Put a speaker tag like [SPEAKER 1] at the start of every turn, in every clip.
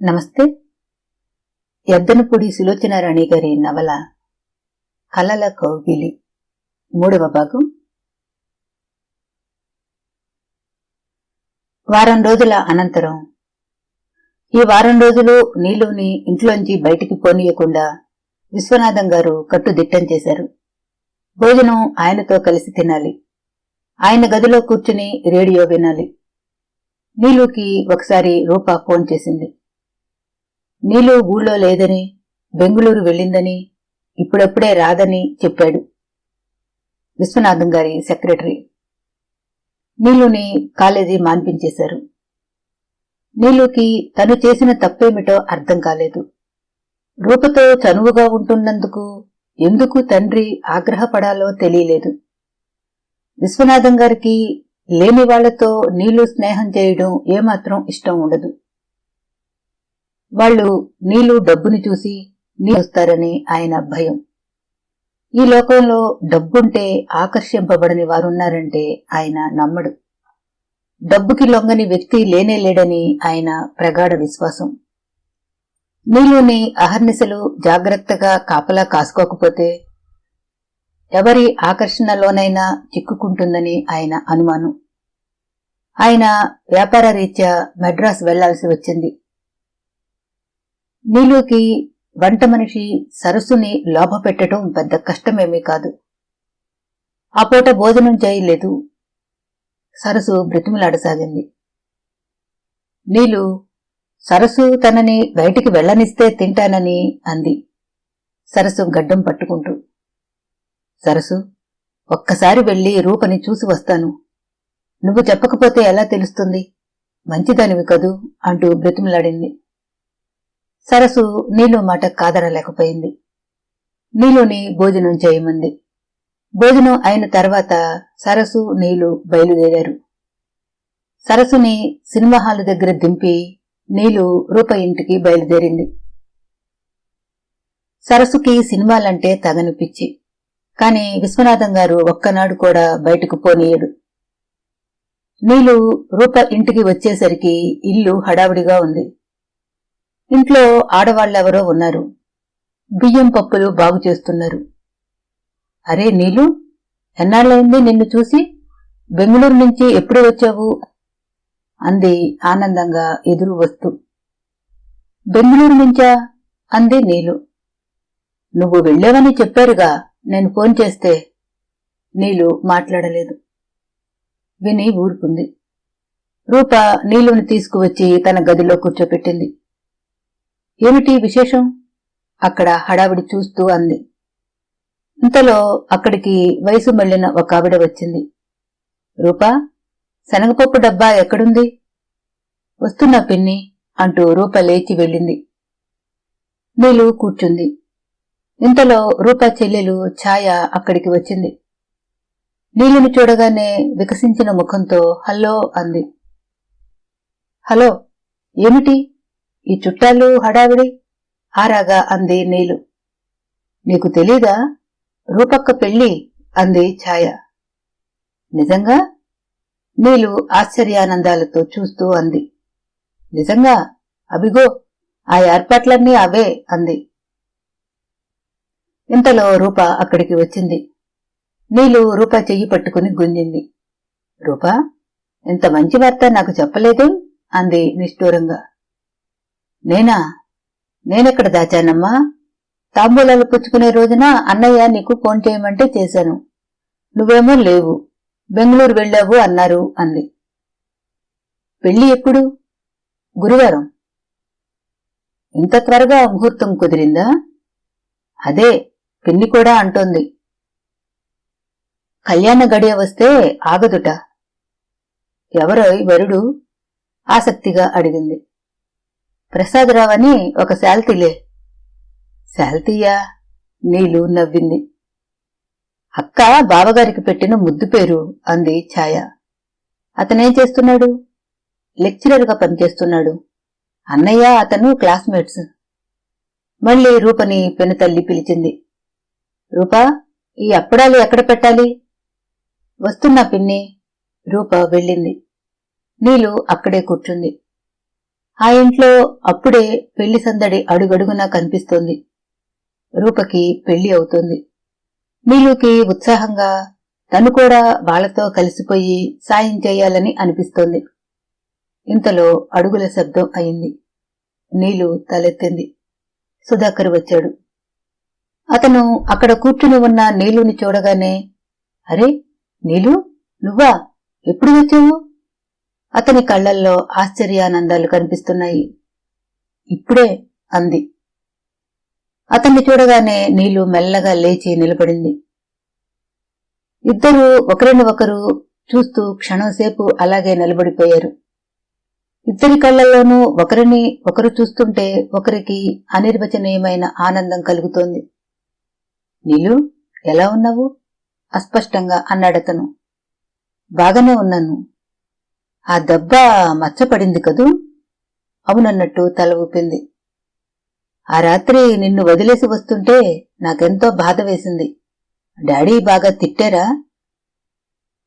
[SPEAKER 1] నమస్తే. యద్దనపూడి సులోచనారాణి గారి నవల కలల కౌగిలి 3వ భాగం. వారం రోజుల అనంతరం ఈ వారం రోజులు నీలుని ఇంట్లోంచి బయటికి పోనీయకుండా విశ్వనాథం గారు కట్టుదిట్టం చేశారు. భోజనం ఆయనతో కలిసి తినాలి. ఆయన గదిలో కూర్చుని రేడియో వినాలి. నీలుకి ఒకసారి రూప ఫోన్ చేసింది. నీలు ఊళ్ళో లేదని, బెంగుళూరు వెళ్ళిందని, ఇప్పుడప్పుడే రాదని చెప్పాడు విశ్వనాథం గారి సెక్రటరీ. నీలుని కాలేజీ మాన్పించేశారు. నీలుకి తను చేసిన తప్పేమిటో అర్థం కాలేదు. రూపతో చనువుగా ఉంటున్నందుకు ఎందుకు తండ్రి ఆగ్రహపడాలో తెలియలేదు. విశ్వనాథం గారికి లేని వాళ్లతో నీలు స్నేహం చేయడం ఏమాత్రం ఇష్టం ఉండదు. వాళ్లు నీలు డబ్బుని చూసి వస్తారని ఆయన భయం. ఈ లోకంలో డబ్బుంటే ఆకర్షింపబడని వారున్నారంటే ఆయన నమ్మడు. డబ్బుకి లొంగని వ్యక్తి లేనేలేడని ఆయన ప్రగాఢ విశ్వాసం. నీలుని అహర్నిశలు జాగ్రత్తగా కాపలా కాసుకోకపోతే ఎవరి ఆకర్షణలోనైనా చిక్కుకుంటుందని ఆయన అనుమానం. ఆయన వ్యాపార రీత్యా మెడ్రాస్ వెళ్లాల్సి వచ్చింది. నీలుకి వంట మనిషి సరస్సుని లోభపెట్టడం పెద్ద కష్టమేమీ కాదు. ఆ పూట భోజనం చేయలేదు. సరస్సు బ్రతిమలాడసాగింది. నీలు సరస్సు తనని బయటికి వెళ్లనిస్తే తింటానని అంది సరస్సు గడ్డం పట్టుకుంటూ. సరస్సు, ఒక్కసారి వెళ్లి రూపని చూసి వస్తాను. నువ్వు చెప్పకపోతే ఎలా తెలుస్తుంది? మంచిదానివి కదూ అంటూ బ్రతిమలాడింది. సరస్సు నీలు మాట కాదనలేకపోయింది. నీలుని భోజనం చేయమంది. భోజనం అయిన తర్వాత సరస్సు నీలు బయలుదేరారు. సరస్సుని సినిమా హాలు దగ్గర దింపి నీలు రూప ఇంటికి బయలుదేరింది. సరస్సుకి సినిమాలంటే తగని పిచ్చి. కాని విశ్వనాథం గారు ఒక్కనాడు కూడా బయటకు పోనీయడు. నీలు రూప ఇంటికి వచ్చేసరికి ఇల్లు హడావిడిగా ఉంది. ఇంట్లో ఆడవాళ్లెవరో ఉన్నారు. బియ్యం పప్పులు బాగు చేస్తున్నారు. అరే నీలు, ఎన్నాళ్ళైంది నిన్ను చూసి? బెంగుళూరు నుంచి ఎప్పుడు వచ్చావు? అంది ఆనందంగా ఎదురు వస్తూ. బెంగుళూరు నుంచా? అంది నీలు. నువ్వు వెళ్ళావని చెప్పారుగా నేను ఫోన్ చేస్తే. నీలు మాట్లాడలేదు. విని ఊరుకుంది. రూప నీలుని తీసుకువచ్చి తన గదిలో కూర్చోపెట్టింది. ఏమిటి విశేషం? అక్కడ హడావిడి చూస్తూ అంది. ఇంతలో అక్కడికి వయసు మళ్లిన ఒక ఆవిడ వచ్చింది. రూపా, శనగపప్పు డబ్బా ఎక్కడుంది? వస్తున్నా పిన్ని అంటూ రూప లేచి వెళ్ళింది. నీలు కూర్చుంది. ఇంతలో రూప చెల్లెలు ఛాయ అక్కడికి వచ్చింది. నీలుని చూడగానే వికసించిన ముఖంతో హలో అంది. హలో, ఏమిటి ఈ చుట్టాలు హడావిడి? ఆరాగా అంది నీలు. నీకు తెలీదా? రూపక్క పెళ్లి అంది ఛాయ. నిజంగా? నీలు ఆశ్చర్యానందాలతో చూస్తూ అంది. నిజంగా? అవిగో ఆ ఏర్పాట్లన్నీ అవే అంది. ఇంతలో రూప అక్కడికి వచ్చింది. నీలు రూప చెయ్యి పట్టుకుని గుంజింది. రూపా, ఇంత మంచి వార్త నాకు చెప్పలేదేం? అంది నిష్ఠూరంగా. నేనెక్కడ దాచానమ్మా? తాంబూలాలు పుచ్చుకునే రోజున అన్నయ్య నీకు ఫోన్ చేయమంటే చేశాను. నువ్వేమో లేవు, బెంగుళూరు వెళ్ళావు అన్నారు అంది. పెళ్లి ఎప్పుడు? గురువారం. ఇంత త్వరగా ముహూర్తం కుదిరిందా? అదే పిన్ని కూడా అంటోంది. కళ్యాణ గడియ వస్తే ఆగదుట. ఎవరో వరుడు? ఆసక్తిగా అడిగింది. ప్రసాదరావని ఒక శాల్తీలే. శాల్తీయా? నీలు నవ్వింది. అక్క బావగారికి పెట్టిన ముద్దు పేరు అంది ఛాయ. అతనేం చేస్తున్నాడు? లెక్చరర్గా పనిచేస్తున్నాడు. అన్నయ్య అతను క్లాస్మేట్స్. మళ్లీ రూపని పెనుతల్లి పిలిచింది. రూపా, ఈ అప్పడాలు ఎక్కడ పెట్టాలి? వస్తున్నా పిన్ని. రూప వెళ్ళింది. నీలు అక్కడే కూర్చుంది. ఆ ఇంట్లో అప్పుడే పెళ్లి సందడి అడుగడుగునా కనిపిస్తోంది. రూపకి పెళ్లి అవుతోంది. నీలుకి ఉత్సాహంగా తను కూడా వాళ్లతో కలిసిపోయి సాయం చేయాలని అనిపిస్తోంది. ఇంతలో అడుగుల శబ్దం అయింది. నీలు తలెత్తింది. సుధాకర్ వచ్చాడు. అతను అక్కడ కూర్చుని ఉన్న నీలుని చూడగానే, అరే నీలు, నువ్వా? ఎప్పుడు వచ్చావు? అతని కళ్లల్లో ఆశ్చర్యానందాలు కనిపిస్తున్నాయి. ఇప్పుడే అంది. అతన్ని చూడగానే నీలు మెల్లగా లేచి నిలబడింది. ఇద్దరూ ఒకరిని ఒకరు చూస్తూ క్షణంసేపు అలాగే నిలబడిపోయారు. ఇద్దరి కళ్లల్లోనూ ఒకరిని ఒకరు చూస్తుంటే ఒకరికి అనిర్వచనీయమైన ఆనందం కలుగుతోంది. నీలు, ఎలా ఉన్నావు? అస్పష్టంగా అన్నాడతను. బాగానే ఉన్నాను. ఆ దెబ్బ మచ్చపడింది కదూ? అవునన్నట్టు తల ఊపింది. ఆ రాత్రి నిన్ను వదిలేసి వస్తుంటే నాకెంతో బాధ వేసింది. డాడీ బాగా తిట్టారా?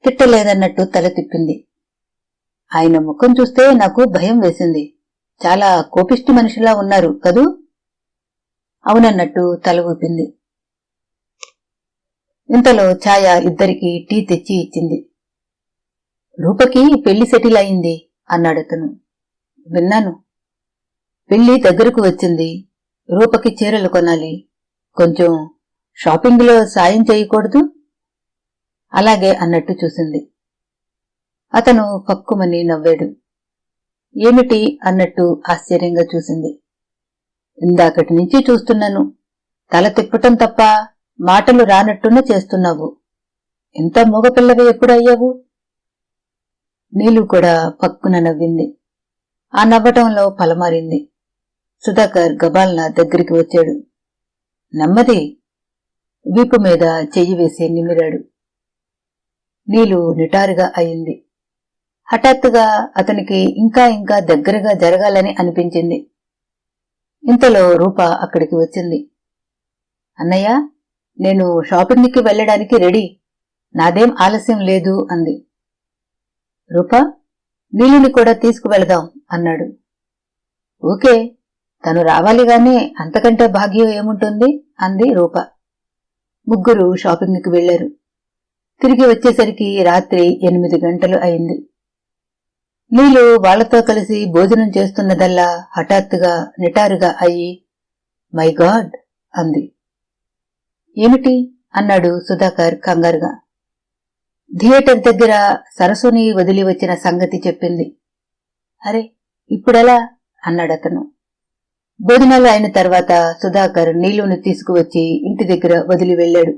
[SPEAKER 1] తిట్టలేదన్నట్టు తల తిప్పింది. ఆయన ముఖం చూస్తే నాకు భయం వేసింది. చాలా కోపిష్టి మనిషిలా ఉన్నారు కదూ? అవునన్నట్టు తల ఊపింది. ఇంతలో ఛాయ ఇద్దరికీ టీ తెచ్చి ఇచ్చింది. రూపకి పెళ్లి సెటిల్ అయింది అన్నాడతను. విన్నాను. పెళ్లి దగ్గరకు వచ్చింది. రూపకి చీరలు కొనాలి. కొంచెం షాపింగ్లో సాయం చేయకూడదు? అలాగే అన్నట్టు చూసింది. అతను పక్కుమని నవ్వాడు. ఏమిటి అన్నట్టు ఆశ్చర్యంగా చూసింది. ఇందాకటి నుంచి చూస్తున్నాను. తల తిప్పటం తప్ప మాటలు రానట్టున చేస్తున్నావు. ఇంత మగపిల్లవి ఎప్పుడయ్యావు? నీలు కూడా పక్కున నవ్వింది. ఆ నవ్వటంలో పలమారింది. సుధాకర్ గబాల్న దగ్గరికి వచ్చాడు. నెమ్మది. వీపు మీద చెయ్యి వేసి నిమిరాడు. నీలు నిటారుగా అయింది. హఠాత్తుగా అతనికి ఇంకా ఇంకా దగ్గరగా జరగాలని అనిపించింది. ఇంతలో రూప అక్కడికి వచ్చింది. అన్నయ్య, నేను షాపింగ్కి వెళ్లడానికి రెడీ. నాదేం ఆలస్యం లేదు అంది. రూప, నీలుని కూడా తీసుకువెళదాం అన్నాడు. ఓకే, తను రావాలిగానే అంతకంటే భాగ్యం ఏముంటుంది అంది రూప. ముగ్గురు షాపింగ్కి వెళ్లారు. తిరిగి వచ్చేసరికి రాత్రి 8 గంటలు అయింది. నీలు వాళ్లతో కలిసి భోజనం చేస్తున్నదల్లా హఠాత్తుగా నిటారుగా అయ్యి, మై గాడ్ అంది. ఏమిటి అన్నాడు సుధాకర్ కంగారుగా. థియేటర్ దగ్గర సరస్సుని వదిలి వచ్చిన సంగతి చెప్పింది. అరే ఇప్పుడెలా అన్నాడతను. భోజనాలు అయిన తర్వాత సుధాకర్ నీలుని తీసుకువచ్చి ఇంటి దగ్గర వదిలి వెళ్లాడు.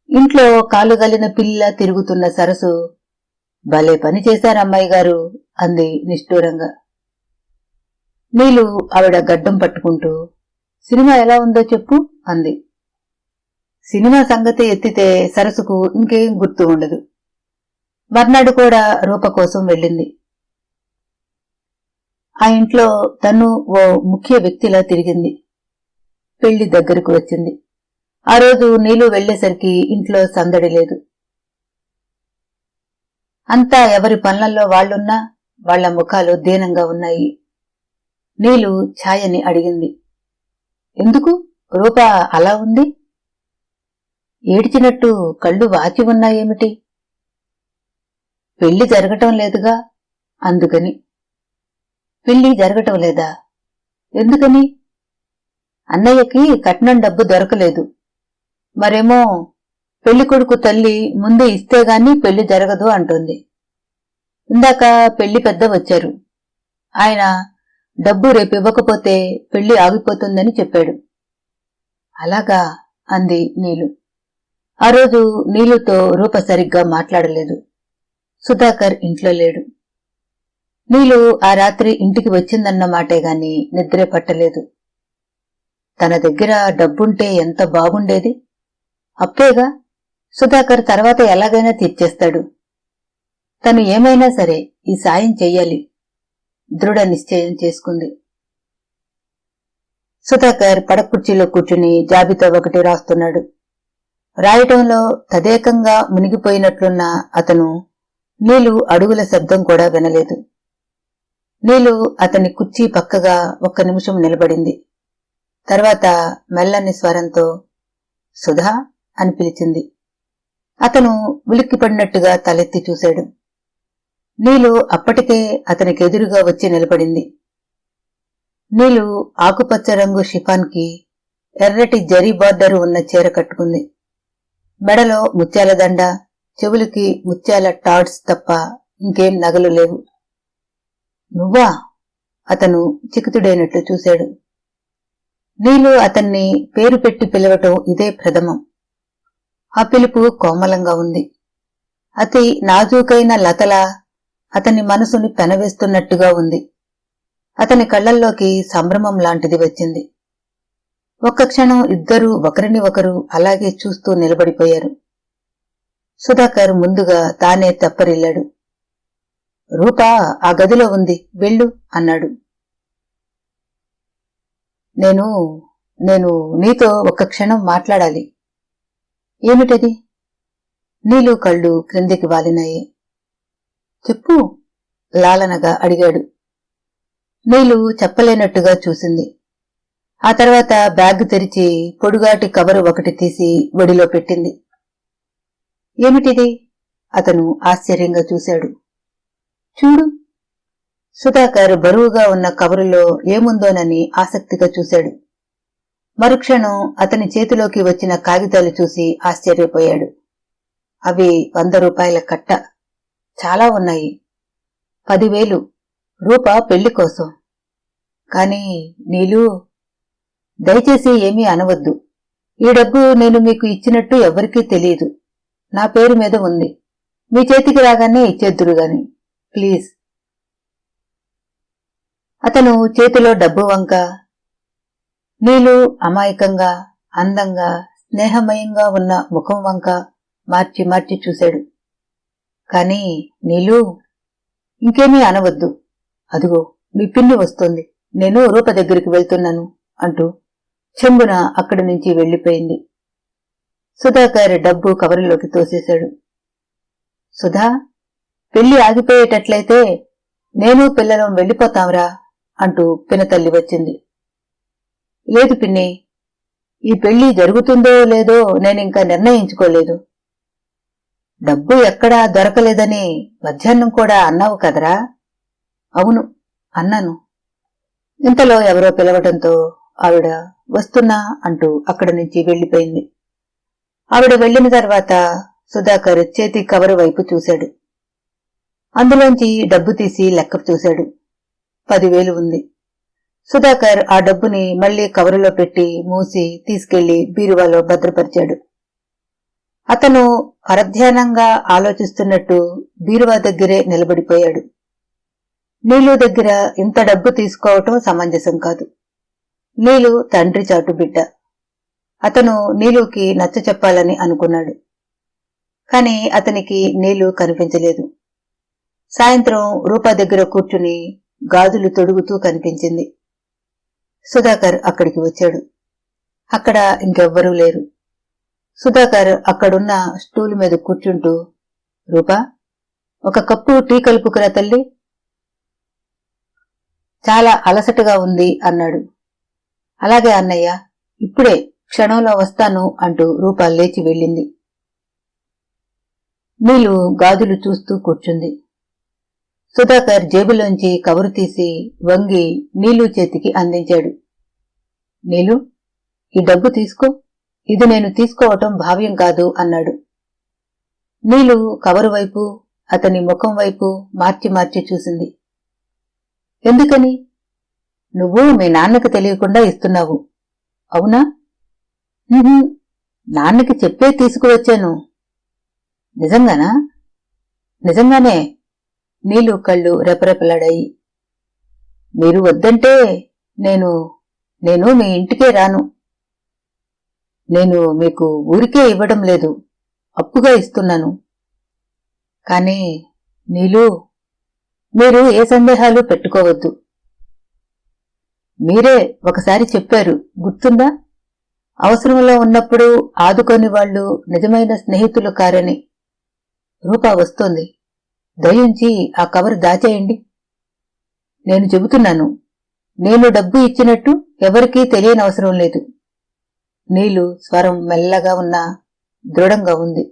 [SPEAKER 1] ఇంట్లో కాలుగలిన పిల్ల తిరుగుతున్న సరస్సు, భలే పని చేశారమ్మాయి గారు అంది నిష్ఠూరంగా. నీలు ఆవిడ గడ్డం పట్టుకుంటూ, సినిమా ఎలా ఉందో చెప్పు అంది. సినిమా సంగతి ఎత్తితే సరస్సుకు ఇంకేం గుర్తు ఉండదు. మర్నాడు కూడా రూప కోసం వెళ్ళింది. ఆ ఇంట్లో తను ఓ ముఖ్య వ్యక్తిలా తిరిగింది. పెళ్లి దగ్గరకు వచ్చింది. ఆ రోజు నీలు వెళ్లేసరికి ఇంట్లో సందడి లేదు. అంతా ఎవరి పనులలో వాళ్లున్నా వాళ్ల ముఖాలు దీనంగా ఉన్నాయి. నీలు ఛాయని అడిగింది. ఎందుకు రూప అలా ఉంది? ఏడ్చినట్టు కళ్ళు వాచి ఉన్నాయేమిటి? పెళ్లి జరగటం లేదుగా అందుకని. పెళ్లి జరగటం లేదా? ఎందుకని? అన్నయ్యకి కట్నం డబ్బు దొరకలేదు. మరేమో పెళ్లికొడుకు తల్లి ముందే ఇస్తేగాని పెళ్లి జరగదు అంటోంది. ఇందాక పెళ్లి పెద్ద వచ్చారు. ఆయన డబ్బు రేపివ్వకపోతే పెళ్లి ఆగిపోతుందని చెప్పాడు. అలాగా అంది నీలు. ఆ రోజు నీలుతో రూప సరిగ్గా మాట్లాడలేదు. సుధాకర్ ఇంట్లో లేడు. నీలు ఆ రాత్రి ఇంటికి వచ్చిందన్న మాటే గాని నిద్రే పట్టలేదు. తన దగ్గర డబ్బుంటే ఎంత బాగుండేది. అప్పేగా, సుధాకర్ తర్వాత ఎలాగైనా తీర్చేస్తాడు. తను ఏమైనా సరే ఈ సాయం చెయ్యాలి దృఢ నిశ్చయం చేసుకుంది. సుధాకర్ పడకుర్చీలో కూర్చుని జాబితా ఒకటి రాస్తున్నాడు. రాయటంలో తదేకంగా మునిగిపోయినట్లున్న అతను నీలు అడుగుల శబ్దం కూడా వినలేదు. నీలు అతని కుర్చీ పక్కగా ఒక్క నిమిషం నిలబడింది. తర్వాత మెల్లని స్వరంతో సుధా అని పిలిచింది. అతను ఉలిక్కిపడినట్టుగా తలెత్తి చూశాడు. నీలు అప్పటికే అతనికి ఎదురుగా వచ్చి నిలబడింది. నీలు ఆకుపచ్చ రంగు షిఫాన్కి ఎర్రటి జరీ బార్డరు ఉన్న చీర కట్టుకుంది. మెడలో ముత్యాల దండ, చెవులకి ముత్యాల టాడ్స్ తప్ప ఇంకేం నగలు లేవు. నువ్వా? అతను చికితుడైనట్లు చూశాడు. నీలు అతన్ని పేరు పెట్టి పిలవటం ఇదే ప్రథమం. ఆ పిలుపు కోమలంగా ఉంది. అతి నాజూకైన లతలా అతని మనసుని పెనవేస్తున్నట్టుగా ఉంది. అతని కళ్లల్లోకి సంభ్రమం లాంటిది వచ్చింది. ఒక్క క్షణం ఇద్దరూ ఒకరిని ఒకరు అలాగే చూస్తూ నిలబడిపోయారు. సుధాకర్ ముందుగా తానే తెప్పరిల్లాడు. రూపా ఆ గదిలో ఉంది, వెళ్ళు అన్నాడు. నేను నీతో ఒక్క క్షణం మాట్లాడాలి. ఏమిటది? నీలు కళ్ళు క్రిందికి వాలినాయి. చెప్పు లాలనగా అడిగాడు. నీలు చెప్పలేనట్టుగా చూసింది. ఆ తర్వాత బ్యాగ్ తెరిచి పొడుగాటి కవరు ఒకటి తీసి ఒడిలో పెట్టింది. ఏమిటిది? అతను ఆశ్చర్యంగా చూశాడు. చూడు. సుధాకర్ బరువుగా ఉన్న కవరులో ఏముందోనని ఆసక్తిగా చూశాడు. మరుక్షణం అతని చేతిలోకి వచ్చిన కాగితాలు చూసి ఆశ్చర్యపోయాడు. అవి 100 రూపాయల కట్ట. చాలా ఉన్నాయి. 10,000 రూప పెళ్లి కోసం. కాని నీలు, దయచేసి ఏమీ అనవద్దు. ఈ డబ్బు నేను మీకు ఇచ్చినట్టు ఎవ్వరికీ తెలియదు. నా పేరు మీద ఉంది. మీ చేతికి రాగానే ఇచ్చేద్దురుగాని, ప్లీజ్. అతను చేతిలో డబ్బు వంక నీలు అమాయకంగా, అందంగా, స్నేహమయంగా ఉన్న ముఖం వంక మార్చి మార్చి చూశాడు. కాని నీలు, ఇంకేమీ అనవద్దు. అదిగో మీ పిన్ని వస్తోంది. నేను రూప దగ్గరికి వెళ్తున్నాను అంటూ చెంబున అక్కడి నుంచి వెళ్లిపోయింది. సుధాకర్ డబ్బు కవరులోకి తోసేశాడు. సుధా, పెళ్లి ఆగిపోయేటట్లయితే నేను పిల్లలం వెళ్లిపోతాంరా అంటూ పినతల్లి వచ్చింది. లేదు పిన్ని, ఈ పెళ్లి జరుగుతుందో లేదో నేనింకా నిర్ణయించుకోలేదు. డబ్బు ఎక్కడా దొరకలేదని మధ్యాహ్నం కూడా అన్నావు కదరా? అవును అన్నాను. ఇంతలో ఎవరో పిలవటంతో ఆవిడ వస్తున్నా అంటూ అక్కడి నుంచి వెళ్లిపోయింది. ఆవిడ వెళ్లిన తర్వాత సుధాకర్ చేతి కవరు వైపు చూశాడు. అందులోంచి డబ్బు తీసి లెక్క చూశాడు. 10,000 ఉంది. సుధాకర్ ఆ డబ్బుని మళ్లీ కవరులో పెట్టి మూసి తీసుకెళ్లి బీరువాలో భద్రపరిచాడు. అతను పరధ్యానంగా ఆలోచిస్తున్నట్టు బీరువా దగ్గరే నిలబడిపోయాడు. నీలు దగ్గర ఇంత డబ్బు తీసుకోవటం సమంజసం కాదు. నీలు తండ్రి చాటు బిడ్డ. అతను నీలుకి నచ్చ చెప్పాలని అనుకున్నాడు. కాని అతనికి నీలు కనిపించలేదు. సాయంత్రం రూపా దగ్గర కూర్చుని గాజులు తొడుగుతూ కనిపించింది. సుధాకర్ అక్కడికి వచ్చాడు. అక్కడ ఇంకెవ్వరూ లేరు. సుధాకర్ అక్కడున్న స్టూలు మీద కూర్చుంటూ, రూపా, ఒక కప్పు టీ కలుపుకురా తల్లి. చాలా అలసటగా ఉంది అన్నాడు. అలాగే అన్నయ్య, ఇప్పుడే క్షణంలో వస్తాను అంటూ రూపా లేచి వెళ్ళింది. నీలు గాజులు చూస్తూ కూర్చుంది. సుధాకర్ జేబులోంచి కవరు తీసి వంగి నీలు చేతికి అందించాడు. నీలు, ఈ డబ్బు తీసుకో. ఇది నేను తీసుకోవటం భావ్యం కాదు అన్నాడు. నీలు కవరు వైపు, అతని ముఖం వైపు మార్చి మార్చి చూసింది. ఎందుకని? నువ్వు మీ నాన్నకి తెలియకుండా ఇస్తున్నావు. అవునా? నాన్నకి చెప్పే తీసుకువచ్చాను. నిజంగానా? నిజంగానే. నీలు కళ్ళు రెపరెపలాడాయి. మీరు వద్దంటే నేను మీ ఇంటికే రాను. నేను మీకు ఊరికే ఇవ్వడం లేదు, అప్పుగా ఇస్తున్నాను. కాని నీలు, మీరు ఏ సందేహాలు పెట్టుకోవద్దు. మీరే ఒకసారి చెప్పారు, గుర్తుందా? అవసరంలో ఉన్నప్పుడు ఆదుకోని వాళ్లు నిజమైన స్నేహితులు కారని. రూపా వస్తోంది, దయించి ఆ కవర్ దాచేయండి. నేను చెబుతున్నాను, నేను డబ్బు ఇచ్చినట్టు ఎవరికీ తెలియనవసరం లేదు. నీలు స్వరం మెల్లగా ఉన్నా దృఢంగా ఉంది.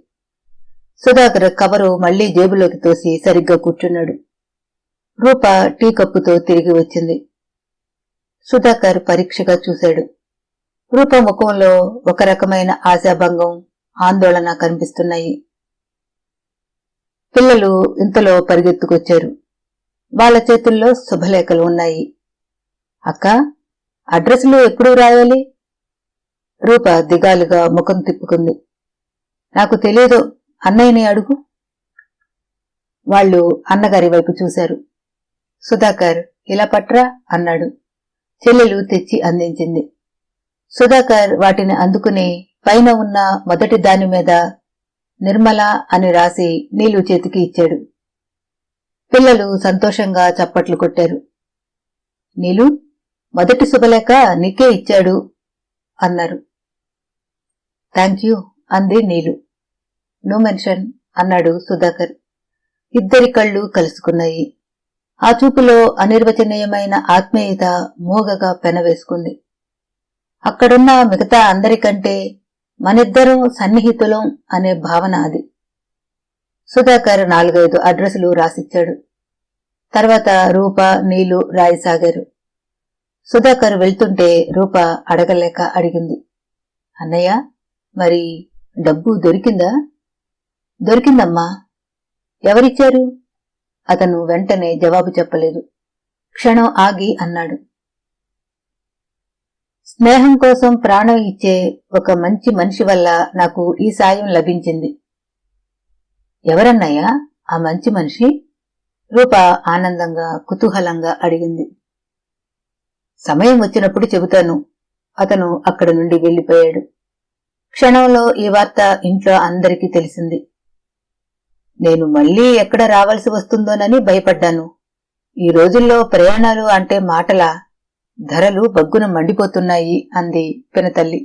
[SPEAKER 1] సుధాకర్ కవరు మళ్లీ జేబులోకి తోసి సరిగ్గా కూర్చున్నాడు. రూప టీ కప్పుతో తిరిగి వచ్చింది. సుధాకర్ పరీక్షగా చూశాడు. రూప ముఖంలో ఒక రకమైన ఆశాభంగం, ఆందోళన కనిపిస్తున్నాయి. పిల్లలు ఇంతలో పరిగెత్తుకొచ్చారు. వాళ్ల చేతుల్లో శుభలేఖలు ఉన్నాయి. అక్క, అడ్రస్లు ఎప్పుడు రాయాలి? రూప దిగాలుగా ముఖం తిప్పుకుంది. నాకు తెలియదు, అన్నయ్యని అడుగు. వాళ్లు అన్నగారి వైపు చూశారు. సుధాకర్, ఇలా పట్రా అన్నాడు. చెల్లెలు తెచ్చి అందించింది. సుధాకర్ వాటిని అందుకుని పైన ఉన్న మొదటి దాని మీద నిర్మల అని రాసి నీలు చేతికి ఇచ్చాడు. పిల్లలు సంతోషంగా చప్పట్లు కొట్టారు. నీలు, మొదటి శుభలేఖ నీకే ఇచ్చాడు అన్నారు. థ్యాంక్యూ అంది నీలు. నో మెన్షన్ అన్నాడు సుధాకర్. ఇద్దరి కళ్ళు కలుసుకున్నాయి. ఆ చూపులో అనిర్వచనీయమైన ఆత్మీయత మోగగా పెనవేసుకుంది. అక్కడున్న మిగతా అందరికంటే మనిద్దరం సన్నిహితులం అనే భావన అది. సుధాకర్ 4-5 అడ్రస్లు రాసిచ్చాడు. తర్వాత రూప, నీలు రాయసాగారు. సుధాకర్ వెళ్తుంటే రూప అడగలేక అడిగింది, అన్నయ్య, మరి డబ్బు దొరికిందా? దొరికిందమ్మా. ఎవరిచ్చారు? అతను వెంటనే జవాబు చెప్పలేదు. క్షణం ఆగి అన్నాడు, స్నేహం కోసం ప్రాణం ఇచ్చే ఒక మంచి మనిషి వల్ల నాకు ఈ సాయం లభించింది. ఎవరన్నయ్యా ఆ మంచి మనిషి? రూప ఆనందంగా, కుతూహలంగా అడిగింది. సమయం వచ్చినప్పుడు చెబుతాను. అతను అక్కడి నుండి వెళ్లిపోయాడు. క్షణంలో ఈ వార్త ఇంట్లో అందరికీ తెలిసింది. నేను మళ్లీ ఎక్కడ రావాల్సి వస్తుందోనని భయపడ్డాను. ఈ రోజుల్లో ప్రయాణాలు అంటే మాటలా? ధరలు బగ్గున మండిపోతున్నాయి అంది పినతల్లి.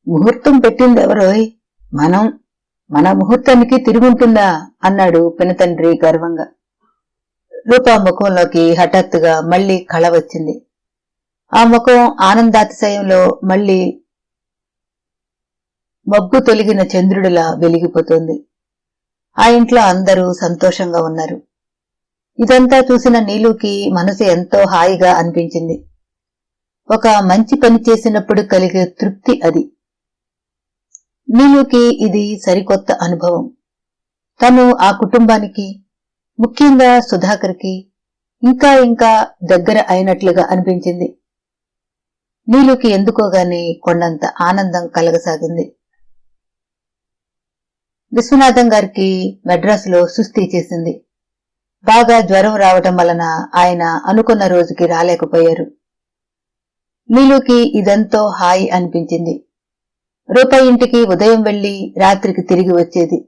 [SPEAKER 1] ముహూర్తం పెట్టిందెవరోయ్? మన ముహూర్తానికి తిరుగుంటుందా అన్నాడు పినతండ్రి గర్వంగా. రూపా ముఖంలోకి హఠాత్తుగా మళ్లీ కళ వచ్చింది. ఆ ముఖం ఆనందాతిశయంలో మళ్లీ మబ్బు తొలగిన చంద్రుడిలా వెలిగిపోతోంది. ఆ ఇంట్లో అందరూ సంతోషంగా ఉన్నారు. ఇదంతా చూసిన నీలుకి మనసు ఎంతో హాయిగా అనిపించింది. ఒక మంచి పని చేసినప్పుడు కలిగే తృప్తి అది. నీలుకి ఇది సరికొత్త అనుభవం. తను ఆ కుటుంబానికి, ముఖ్యంగా సుధాకర్కి ఇంకా ఇంకా దగ్గర అయినట్లుగా అనిపించింది. నీలుకి ఎందుకోగాని కొండంత ఆనందం కలగసాగింది. విశ్వనాథం గారికి మెడ్రాసులో సుస్థి చేసింది. బాగా జ్వరం రావటం వలన ఆయన అనుకున్న రోజుకి రాలేకపోయారు. నీలుకి ఇదంతో హాయి అనిపించింది. రూప ఇంటికి ఉదయం వెళ్లి రాత్రికి తిరిగి వచ్చేది.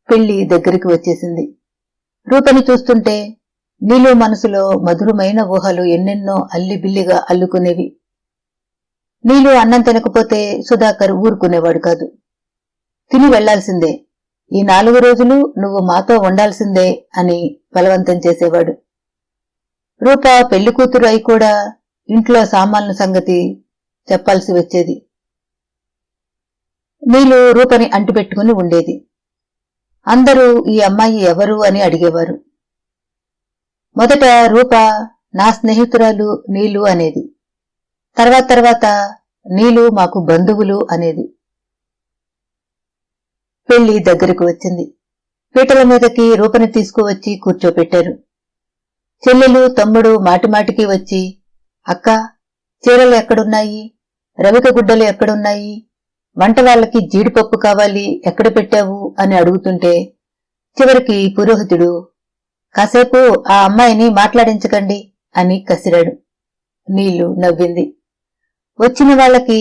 [SPEAKER 1] పెళ్లి దగ్గరికి వచ్చేసింది. రూపని చూస్తుంటే నీలు మనసులో మధురమైన ఊహలు ఎన్నెన్నో అల్లిబిల్లిగా అల్లుకునేవి. నీలు అన్నం తినకపోతే సుధాకర్ ఊరుకునేవాడు కాదు. తిని వెళ్లాల్సిందే, ఈ 4 రోజులు నువ్వు మాతో ఉండాల్సిందే అని బలవంతం చేసేవాడు. రూప పెళ్లి కూతురు అయి కూడా ఇంట్లో సామాన్ల సంగతి చెప్పాల్సి వచ్చేది. నీలు రూపని అంటిపెట్టుకుని ఉండేది. అందరూ ఈ అమ్మాయి ఎవరు అని అడిగేవారు. మొదట రూప నా స్నేహితురాలు నీలు అనేది. తర్వాత నీలు మాకు బంధువులు అనేది. పెళ్లి దగ్గరకు వచ్చింది. పీటల మీదకి రూపని తీసుకువచ్చి కూర్చోపెట్టారు. చెల్లెలు, తమ్ముడు మాటిమాటికి వచ్చి, అక్క, చీరలు ఎక్కడున్నాయి, రవిక గుడ్డలు ఎక్కడున్నాయి, వంట వాళ్ళకి జీడిపప్పు కావాలి, ఎక్కడ పెట్టావు అని అడుగుతుంటే చివరికి పురోహితుడు, కాసేపు ఆ అమ్మాయిని మాట్లాడించకండి అని కసిరాడు. నీళ్లు నవ్వింది. వచ్చిన వాళ్ళకి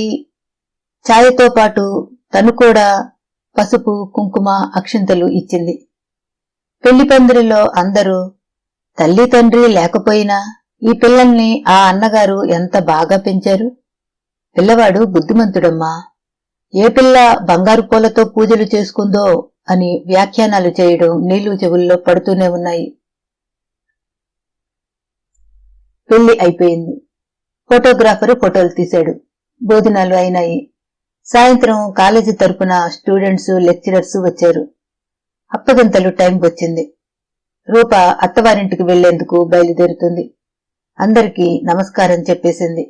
[SPEAKER 1] ఛాయతో పాటు తను కూడా పసుపు, కుంకుమ, అక్షింతలు ఇచ్చింది. పెళ్లి పందిరిలో అందరూ తల్లి తండ్రి లేకపోయినా ఈ పిల్లల్ని ఆ అన్నగారు ఎంత బాగా పెంచారు. పిల్లవాడు బుద్ధిమంతుడమ్మా. ఏ పిల్ల బంగారు పూలతో పూజలు చేసుకుందో అని వ్యాఖ్యానాలు చేయడం నీలు చెవుల్లో పడుతూనే ఉన్నాయి. పెళ్లి అయిపోయింది. ఫోటోగ్రాఫరు ఫోటోలు తీశాడు. భోజనాలు అయినాయి. సాయంత్రం కాలేజీ తరపున స్టూడెంట్స్, లెక్చరర్స్ వచ్చారు. అప్పగింతలు టైం వచ్చింది. రూప అత్తవారింటికి వెళ్లేందుకు బయలుదేరుతుంది. అందరికీ నమస్కారం చెప్పేసింది.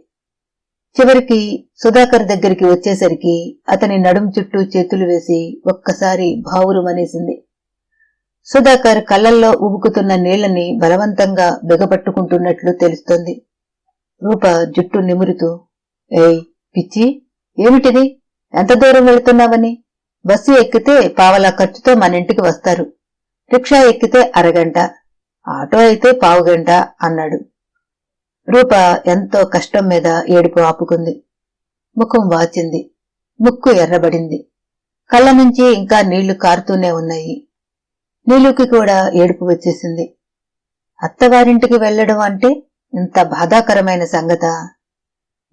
[SPEAKER 1] చివరికి సుధాకర్ దగ్గరికి వచ్చేసరికి అతని నడుం చుట్టూ చేతులు వేసి ఒక్కసారి భావురుమనేసింది. సుధాకర్ కళ్లల్లో ఉబుకుతున్న నీళ్లని బలవంతంగా బిగపట్టుకుంటున్నట్లు తెలుస్తోంది. రూప జుట్టు నిమురుతూ, ఏయ్ పిచ్చి, ఏమిటిది? ఎంత దూరం వెళుతున్నావని? బస్సు ఎక్కితే పావలా ఖర్చుతో మన ఇంటికి వస్తారు. రిక్షా ఎక్కితే అరగంట, ఆటో అయితే పావుగంట అన్నాడు. రూప ఎంతో కష్టం మీద ఏడుపు ఆపుకుంది. ముఖం వాచింది. ముక్కు ఎర్రబడింది. కళ్ళ నుంచి ఇంకా నీళ్లు కారుతూనే ఉన్నాయి. నీలుకి కూడా ఏడుపు వచ్చేసింది. అత్తవారింటికి వెళ్లడం అంటే ఇంత బాధాకరమైన సంగతా?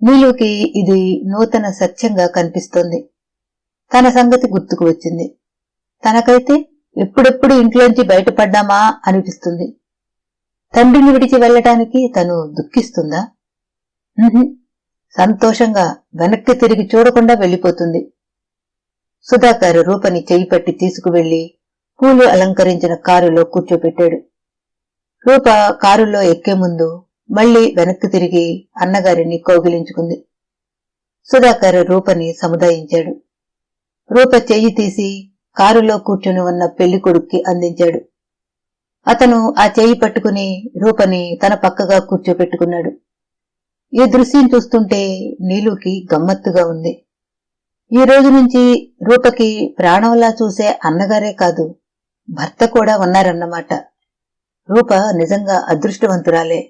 [SPEAKER 1] నీలుకి ఇది నూతన సత్యంగా కనిపిస్తోంది. తన సంగతి గుర్తుకు వచ్చింది. తనకైతే ఎప్పుడెప్పుడు ఇంట్లోంచి బయటపడ్డామా అనిపిస్తుంది. తండ్రిని విడిచి వెళ్లటానికి తను దుఃఖిస్తుందా? సంతోషంగా వెనక్కి తిరిగి చూడకుండా వెళ్లిపోతుంది. సుధాకర్ రూపని చెయ్యి పట్టి తీసుకువెళ్లి పూలు అలంకరించిన కారులో కూర్చోపెట్టాడు. రూప కారులో ఎక్కే ముందు మళ్లీ వెనక్కి తిరిగి అన్నగారిని కౌగిలించుకుంది. సుధాకర్ రూపని సముదాయించాడు. రూప చెయ్యి తీసి కారులో కూర్చుని ఉన్న పెళ్లి కొడుక్కి అందించాడు. అతను ఆ చెయ్యి పట్టుకుని రూపని తన పక్కగా కూర్చోపెట్టుకున్నాడు. ఈ దృశ్యం చూస్తుంటే నీలుకి గమ్మత్తుగా ఉంది. ఈ రోజు నుంచి రూపకి ప్రాణంలా చూసే అన్నగారే కాదు, భర్త కూడా ఉన్నారన్నమాట. రూప నిజంగా అదృష్టవంతురాలే.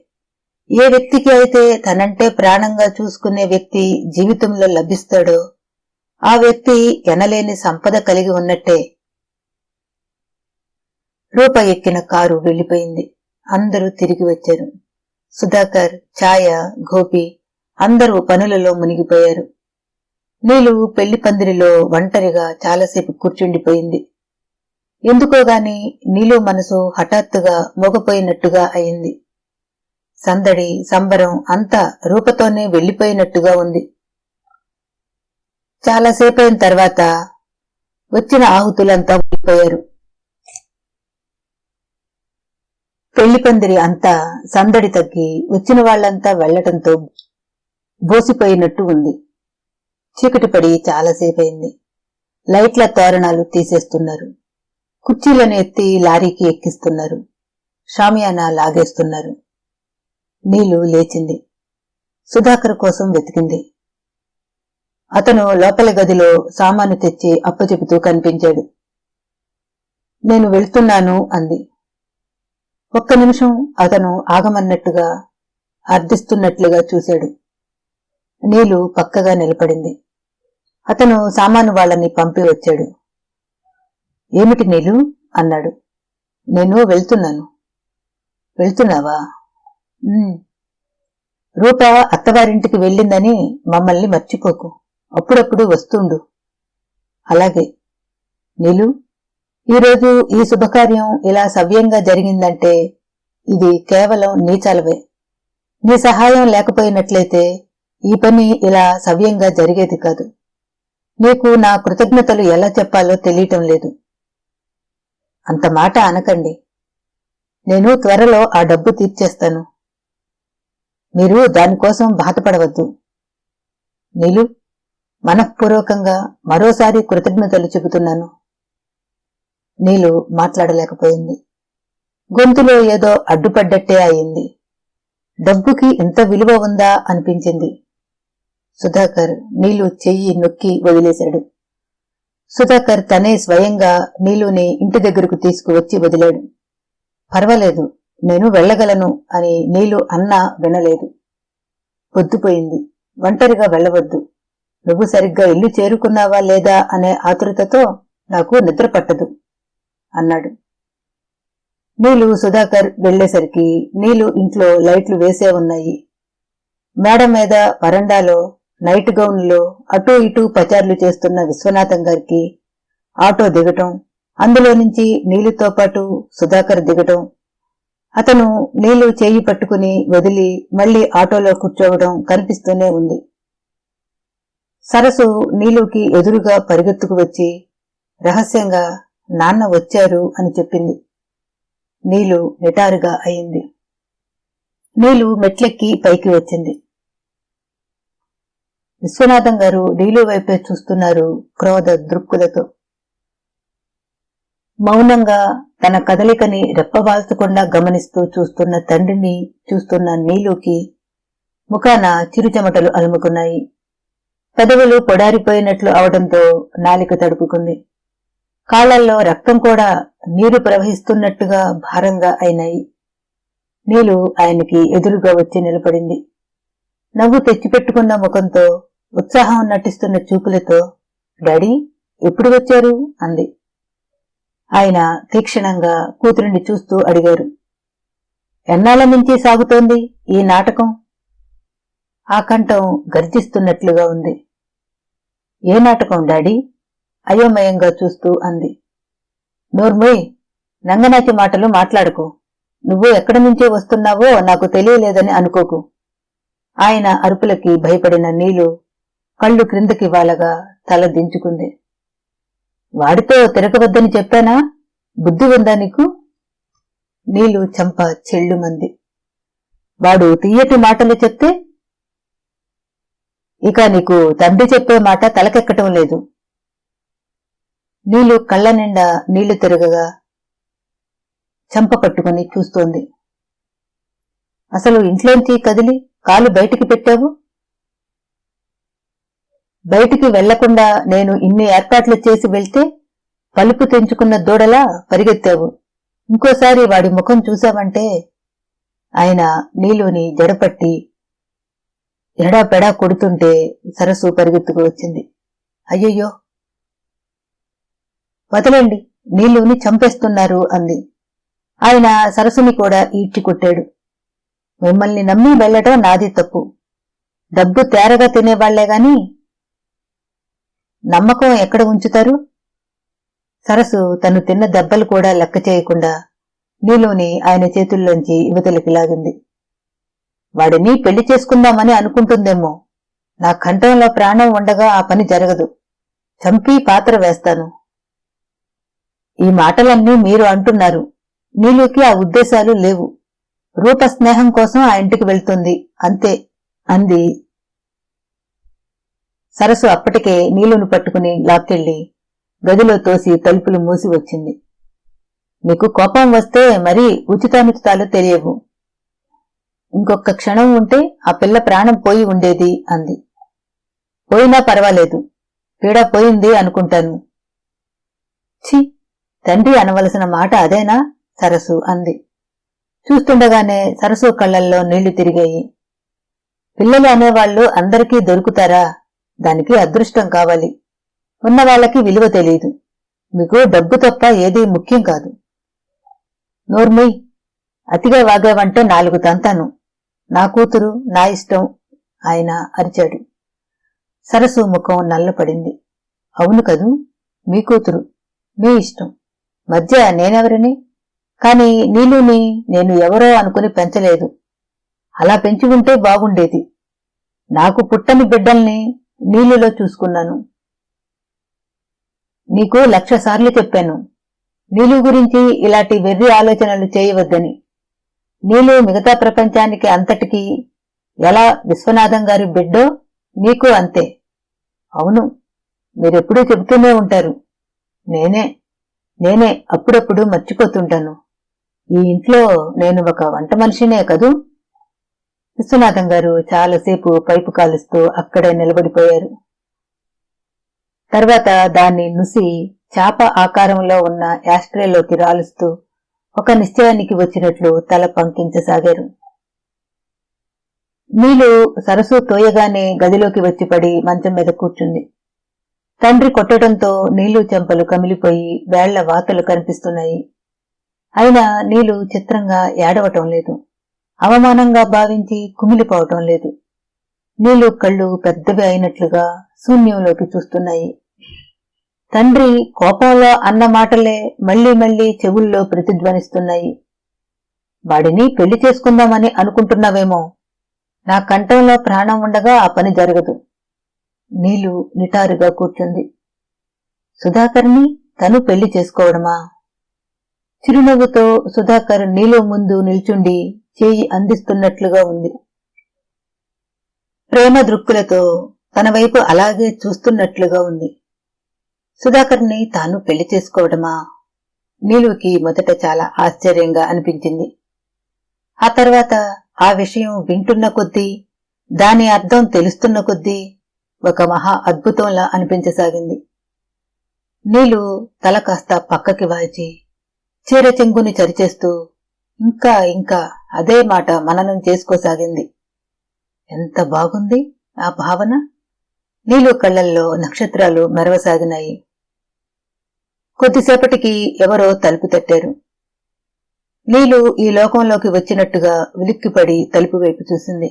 [SPEAKER 1] ఏ వ్యక్తికి అయితే తనంటే ప్రాణంగా చూసుకునే వ్యక్తి జీవితంలో లభిస్తాడో ఆ వ్యక్తి ఎనలేని సంపద కలిగి ఉన్నట్టే. రూప ఎక్కిన కారు వెళ్లిపోయింది. అందరూ తిరిగి వచ్చారు. సుధాకర్, ఛాయ, గోపి అందరూ పనులలో మునిగిపోయారు. నీలు పెళ్లి పందిరిలో ఒంటరిగా చాలాసేపు కూర్చుండిపోయింది. ఎందుకోగాని నీలు మనసు హఠాత్తుగా మోగపోయినట్టుగా అయింది. సందడి, సంబరం అంతా రూపతోనే వెళ్లిపోయినట్టుగా ఉంది. చాలాసేపైన తర్వాత వచ్చిన ఆహుతులంతా వెళ్ళిపోయారు. పెళ్లి పందిరి అంతా సందడి తగ్గి వచ్చిన వాళ్లంతా వెళ్లటంతో బోసిపోయినట్టు ఉంది. చీకటి పడి చాలాసేపయింది. లైట్ల తోరణాలు తీసేస్తున్నారు. కుర్చీలను ఎత్తి లారీకి ఎక్కిస్తున్నారు. షామియానా లాగేస్తున్నారు. నీలు లేచింది. సుధాకర్ కోసం వెతికింది. అతను లోపలి గదిలో సామాను తెచ్చి అప్పచెపుతూ కనిపించాడు. నేను వెళ్తున్నాను అంది. ఒక్క నిమిషం అతను ఆగమన్నట్టుగా, అర్థిస్తున్నట్లుగా చూశాడు. నీలు పక్కగా నిలబడింది. అతను సామాను వాళ్ళని పంపి వచ్చాడు. ఏమిటి నీలు అన్నాడు. నేను వెళ్తున్నాను. వెళ్తున్నావా? రూప అత్తవారింటికి వెళ్ళిందని మమ్మల్ని మర్చిపోకు. అప్పుడప్పుడు వస్తుండు. అలాగే. నీలు, ఈరోజు ఈ శుభకార్యం ఇలా సవ్యంగా జరిగిందంటే ఇది కేవలం నీ చలవే. నీ సహాయం లేకపోయినట్లయితే ఈ పని ఇలా సవ్యంగా జరిగేది కాదు. నీకు నా కృతజ్ఞతలు ఎలా చెప్పాలో తెలియటం లేదు. అంత మాట అనకండి. నేను త్వరలో ఆ డబ్బు తీర్చేస్తాను. మీరు దానికోసం బాధపడవద్దు. నీలు, మనఃపూర్వకంగా మరోసారి కృతజ్ఞతలు చెబుతున్నాను. నీలు మాట్లాడలేకపోయింది. గొంతులో ఏదో అడ్డుపడ్డట్టే అయింది. డబ్బుకి ఇంత విలువ ఉందా అనిపించింది. సుధాకర్ నీలు చెయ్యి నొక్కి వదిలేశాడు. సుధాకర్ తనే స్వయంగా నీలుని ఇంటి దగ్గరకు తీసుకువచ్చి వదిలాడు. పర్వాలేదు, నేను వెళ్లగలను అని నీలు అన్నా వినలేదు. పొద్దుపోయింది. ఒంటరిగా వెళ్లవద్దు. నువ్వు సరిగ్గా ఇల్లు చేరుకున్నావా లేదా అనే ఆతురతతో నాకు నిద్ర పట్టదు అన్నాడు. నీలు సుధాకర్ వెళ్లేసరికి నీలు ఇంట్లో లైట్లు వేసే ఉన్నాయి. మేడ మీద వరండాలో నైట్ గౌన్లో అటూ ఇటూ పచార్లు చేస్తున్న విశ్వనాథం గారికి ఆటో దిగటం, అందులో నుంచి నీలుతో పాటు సుధాకర్ దిగటం, అతను నీలు చేయి పట్టుకుని వదిలి మళ్లీ ఆటోలో కూర్చోవడం కనిపిస్తూనే ఉంది. సరసు నీలుకి ఎదురుగా పరిగెత్తుకు వచ్చి రహస్యంగా నాన్న వచ్చారు అని చెప్పింది. నీలు నిటారుగా అయింది. నీలు మెట్లెక్కి పైకి వచ్చింది. విశ్వనాథం గారు నీలు వైపే చూస్తున్నారు క్రోధ దృక్కులతో. మౌనంగా తన కదలికని రెప్పవాల్చకుండా గమనిస్తూ చూస్తున్న తండ్రిని చూస్తున్న నీలుకి ముఖాన చిరుచెమటలు అలుముకున్నాయి. పెదవులు పొడారిపోయినట్లు అవడంతో నాలిక తడుపుకుంది. కాళ్లల్లో రక్తం కూడా నీరు ప్రవహిస్తున్నట్టుగా భారంగా అయినాయి. నీలు ఆయనకి ఎదురుగా వచ్చి నిలబడింది. నవ్వు తెచ్చిపెట్టుకున్న ముఖంతో, ఉత్సాహం నటిస్తున్న చూపులతో, డాడీ ఎప్పుడు వచ్చారు అంది. ఆయన తీక్షణంగా కూతురిని చూస్తూ అడిగారు, ఎన్నాళ్ల నుంచి సాగుతోంది ఈ నాటకం? ఆ కంఠం గర్జిస్తున్నట్లుగా ఉంది. ఏ నాటకం డాడీ? అయోమయంగా చూస్తూ అంది. నోర్మోయ్, నంగనాచి మాటలు మాట్లాడుకో. నువ్వు ఎక్కడి నుంచే వస్తున్నావో నాకు తెలియలేదని అనుకోకు. ఆయన అరుపులకి భయపడిన నీలు కళ్ళు క్రిందకి వాలగా తల దించుకుంది. వాడితో తిరగవద్దని చెప్పానా? బుద్ధి ఉందా నీకు? నీలు చంప చెళ్ళుమంది. వాడు తీయటి మాటలు చెప్తే? ఇక నీకు తండ్రి చెప్పే మాట తలకెక్కటం లేదు. నీలు కళ్ళ నిండా నీళ్లు తిరగగా చంప పట్టుకుని చూస్తోంది. అసలు ఇంట్లోంచి కదిలి కాలు బయటికి పెట్టావు? బయటికి వెళ్లకుండా నేను ఇన్ని ఏర్పాట్లు చేసి వెళ్తే పలుపు తెంచుకున్న దూడలా పరిగెత్తావు. ఇంకోసారి వాడి ముఖం చూశావంటే. ఆయన నీలుని జడపట్టి ఎడాపెడా కొడుతుంటే సరస్సు పరిగెత్తుకు వచ్చింది. అయ్యయ్యో, వదలండి, నీలుని చంపేస్తున్నారు అంది. ఆయన సరస్సుని కూడా ఈడ్చి కొట్టాడు. మిమ్మల్ని నమ్మి వెళ్లడం నాది తప్పు. డబ్బు తేరగా తినేవాళ్లే గాని నమ్మకం ఎక్కడ ఉంచుతారు? సరస్సు తను తిన్న దెబ్బలు కూడా లెక్క చేయకుండా నీలుని ఆయన చేతుల్లోంచి యువతలకి లాగింది. వాడిని పెళ్లి చేసుకుందామని అనుకుంటుందేమో. నా కంఠంలో ప్రాణం ఉండగా ఆ పని జరగదు. చంపి పాత్ర వేస్తాను. ఈ మాటలన్నీ మీరు అంటున్నారు. నీలుకి ఆ ఉద్దేశాలు లేవు. రూపస్నేహం కోసం ఆ ఇంటికి వెళ్తుంది అంతే అంది. సరస్సు అప్పటికే నీలును పట్టుకుని లాక్కెళ్లి గదిలో తోసి తలుపులు మూసి వచ్చింది. నీకు కోపం వస్తే మరీ ఉచితానుచితాలు తెలియవు. ఇంకొక క్షణం ఉంటే ఆ పిల్ల ప్రాణం పోయి ఉండేది అంది. పోయినా పర్వాలేదు, పీడ పోయింది అనుకుంటాను. ఛీ, తండ్రి అనవలసిన మాట అదేనా? సరస్సు అంది. చూస్తుండగానే సరస్సు కళ్లల్లో నీళ్లు తిరిగాయి. పిల్లలు అనేవాళ్లు అందరికీ దొరుకుతారా? దానికి అదృష్టం కావాలి. ఉన్నవాళ్లకి విలువ తెలీదు. మీకు డబ్బు తప్ప ఏదీ ముఖ్యం కాదు. నోర్మయ్, అతిగా వాగావంటే 4 తంతాను. నా కూతురు, నా ఇష్టం ఆయన అరిచాడు. సరస్సు ముఖం నల్లపడింది. అవును కదూ, మీ కూతురు, మీ ఇష్టం. మధ్య నేనెవరిని? కాని నీలుని నేను ఎవరో అనుకుని పెంచలేదు. అలా పెంచి ఉంటే బాగుండేది. నాకు పుట్టని బిడ్డల్ని నీలులో చూసుకున్నాను. నీకు 1,00,000 సార్లు చెప్పాను నీలు గురించి ఇలాంటి వెర్రి ఆలోచనలు చేయవద్దని. నీలు మిగతా ప్రపంచానికి అంతటికీ ఎలా విశ్వనాథం గారి బిడ్డో నీకు అంతే. అవును, మీరెప్పుడూ చెబుతూనే ఉంటారు. నేనే అప్పుడప్పుడు మర్చిపోతుంటాను. ఈ ఇంట్లో నేను ఒక వంట మనిషినే కదూ. విశ్వనాథం గారు చాలాసేపు పైపు కాలుస్తూ అక్కడే నిలబడిపోయారు. తర్వాత దాన్ని నుసి చాప ఆకారంలో ఉన్న యాస్ట్రేలోకి రాలుస్తూ ఒక నిశ్చయానికి వచ్చినట్లు తల పంకించసాగారు. నీలు సరస్సు తోయగానే గదిలోకి వచ్చి పడి మంచం మీద కూర్చుంది. తండ్రి కొట్టడంతో నీలు చెంపలు కమిలిపోయి వేళ్ల వాతలు కనిపిస్తున్నాయి. అయినా నీలు చిత్రంగా ఏడవటం లేదు. అవమానంగా భావించి కుమిలిపోవటం లేదు. నీలు కళ్ళు పెద్దవి అయినట్లుగా శూన్యంలోకి చూస్తున్నాయి. తండ్రి కోపంలో అన్న మాటలే మళ్లీ మళ్లీ చెవుల్లో ప్రతిధ్వనిస్తున్నాయి. వాడిని పెళ్లి చేసుకుందామని అనుకుంటున్నావేమో. నా కంఠంలో ప్రాణం ఉండగా ఆ పని జరగదు. నీలు నిటారుగా కూర్చుంది. సుధాకర్ని తను పెళ్లి చేసుకోవడమా? చిరునవ్వుతో సుధాకర్ నీలు ముందు నిల్చుండి చేయి అందిస్తున్నట్లుగా ఉంది. ప్రేమ దృక్కులతో తన వైపు అలాగే చూస్తున్నట్లుగా ఉంది. సుధాకర్ని తాను పెళ్లి చేసుకోవడమా? నీలుకి మొదట చాలా ఆశ్చర్యంగా అనిపించింది. ఆ తర్వాత ఆ విషయం వింటున్న కొద్దీ, దాని అర్థం తెలుస్తున్న కొద్దీ ఒక మహా అద్భుతంలా అనిపించసాగింది. నీలు తల కాస్త పక్కకి వాల్చి చీర చెంగుని చరిచేస్తూ ఇంకా ఇంకా అదే మాట మననం చేసుకోసాగింది. ఎంత బాగుంది ఆ భావన! నీలు కళ్లల్లో నక్షత్రాలు మెరవసాగినాయి. కొద్దిసేపటికి ఎవరో తలుపు తట్టారు. నీలు ఈ లోకంలోకి వచ్చినట్టుగా ఉలిక్కిపడి తలుపు వైపు చూసింది.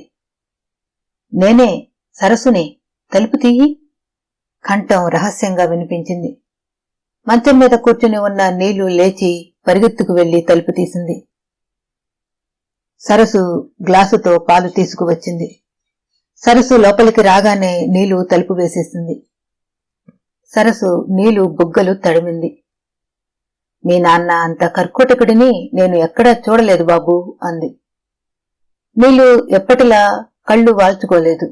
[SPEAKER 1] నేనే, సరస్సుని, తలుపు తీయి. కంఠం రహస్యంగా వినిపించింది. మంచం మీద కూర్చుని ఉన్న నీలు లేచి పరిగెత్తుకు వెళ్లి తలుపు తీసింది. సరస్సు గ్లాసుతో పాలు తీసుకువచ్చింది. సరస్సు లోపలికి రాగానే నీలు తలుపు వేసేసింది. సరస్సు నీలు బుగ్గలు తడిమింది. మీ నాన్న అంత కర్కోటకుడిని నేను ఎక్కడా చూడలేదు బాబూ అంది. నీలు ఎప్పటిలా కళ్ళు వాల్చుకోలేదు.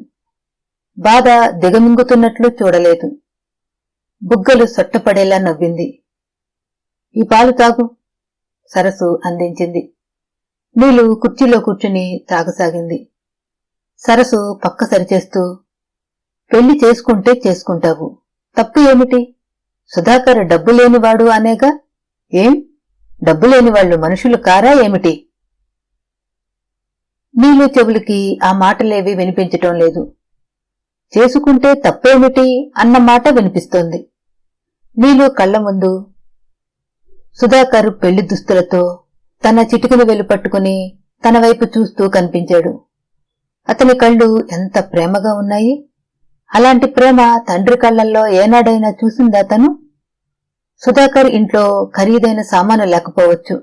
[SPEAKER 1] బాధ దిగమింగుతున్నట్లు చూడలేదు. బుగ్గలు సొట్టపడేలా నవ్వింది. ఈ పాలు తాగు, సరస్సు అందించింది. నీలు కుర్చీలో కూర్చుని తాగసాగింది. సరస్సు పక్క సరిచేస్తూ, పెళ్లి చేసుకుంటే చేసుకుంటావు, తప్పు ఏమిటి? సుధాకర్ డబ్బు లేనివాడు అనేగా. ఏం, డబ్బు లేనివాళ్లు మనుషులు కారా ఏమిటి? నీలు చెవులకి ఆ మాటలేవీ వినిపించటం లేదు. చేసుకుంటే తప్పేమిటి అన్న మాట వినిపిస్తోంది. నీలు కళ్ల ముందు సుధాకర్ పెళ్లి దుస్తులతో తన చిటికను వెలు పట్టుకుని తన వైపు చూస్తూ కనిపించాడు. అతని కళ్ళు ఎంత ప్రేమగా ఉన్నాయి! అలాంటి ప్రేమ తండ్రి కళ్లల్లో ఏనాడైనా చూసిందా తను? సుధాకర్ ఇంట్లో ఖరీదైన సామాను లేకపోవచ్చు.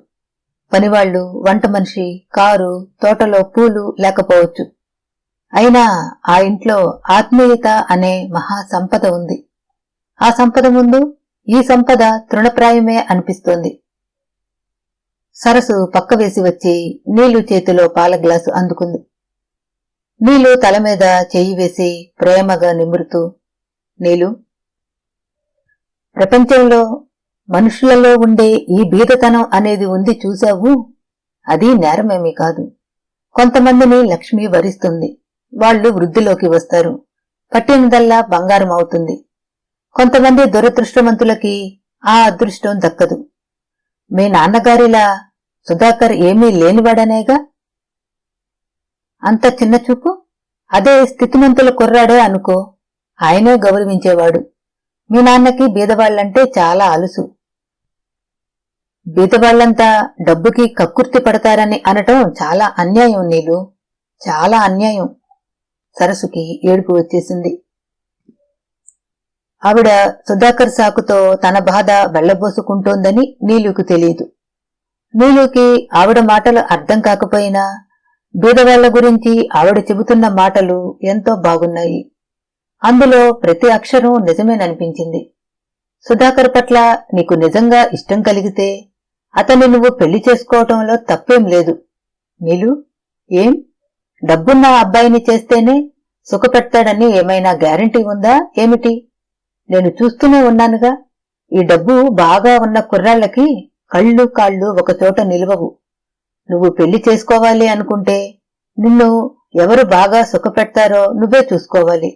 [SPEAKER 1] పనివాళ్లు, వంట మనిషి, కారు, తోటలో పూలు లేకపోవచ్చు. అయినా ఆ ఇంట్లో ఆత్మీయత అనే మహా సంపద ఉంది. ఆ సంపద ముందు ఈ సంపద తృణప్రాయమే అనిపిస్తోంది. సరస్సు పక్క వేసి వచ్చి నీలు చేతిలో పాల గ్లాసు అందుకుంది. నీలు తల మీద చెయ్యి వేసి ప్రేమగా నిమురుతూ, నీలు, ప్రపంచంలో మనుషులలో ఉండే ఈ బీదతనం అనేది ఉంది చూశావు? అది నేరమేమీ కాదు. కొంతమందిని లక్ష్మి వరిస్తుంది. వాళ్లు వృద్ధిలోకి వస్తారు. పట్టినదల్లా బంగారం అవుతుంది. కొంతమంది దురదృష్టవంతులకి ఆ అదృష్టం దక్కదు. మీ నాన్నగారిలా సుధాకర్ ఏమీ లేనివాడనేగా. అంత చిన్న చూపు? అదే స్థితిమంతుల కుర్రాడే అనుకో, ఆయనే గౌరవించేవాడు. మీ నాన్నకి బీదవాళ్లంటే చాలా అలుసు. బీదవాళ్లంతా డబ్బుకి కక్కుర్తి పడతారని అనటం చాలా అన్యాయం నీలు, చాలా అన్యాయం. సరస్సుకి ఏడుపు వచ్చేసింది. ఆవిడ సుధాకర్ సాకుతో తన బాధ వెళ్లబోసుకుంటోందని నీలుకు తెలియదు. నీలుకి ఆవిడ మాటలు అర్థం కాకపోయినా బీదవాళ్ల గురించి ఆవిడ చెబుతున్న మాటలు ఎంతో బాగున్నాయి. అందులో ప్రతి అక్షరం నిజమేననిపించింది. సుధాకర్ పట్ల నీకు నిజంగా ఇష్టం కలిగితే అతన్ని నువ్వు పెళ్లి చేసుకోవటంలో తప్పేం లేదు. నీలు, ఏం, డబ్బున్న అబ్బాయిని చేస్తేనే సుఖపెడతాడని ఏమైనా గ్యారంటీ ఉందా ఏమిటి? నేను చూస్తూనే ఉన్నానుగా. ఈ డబ్బు బాగా ఉన్న కుర్రాళ్లకి కళ్ళు కాళ్ళు ఒకచోట నిలవవు. నువ్వు పెళ్లి చేసుకోవాలి అనుకుంటే నిన్ను ఎవరు బాగా సుఖపెడతారో నువ్వే చూసుకోవాలి.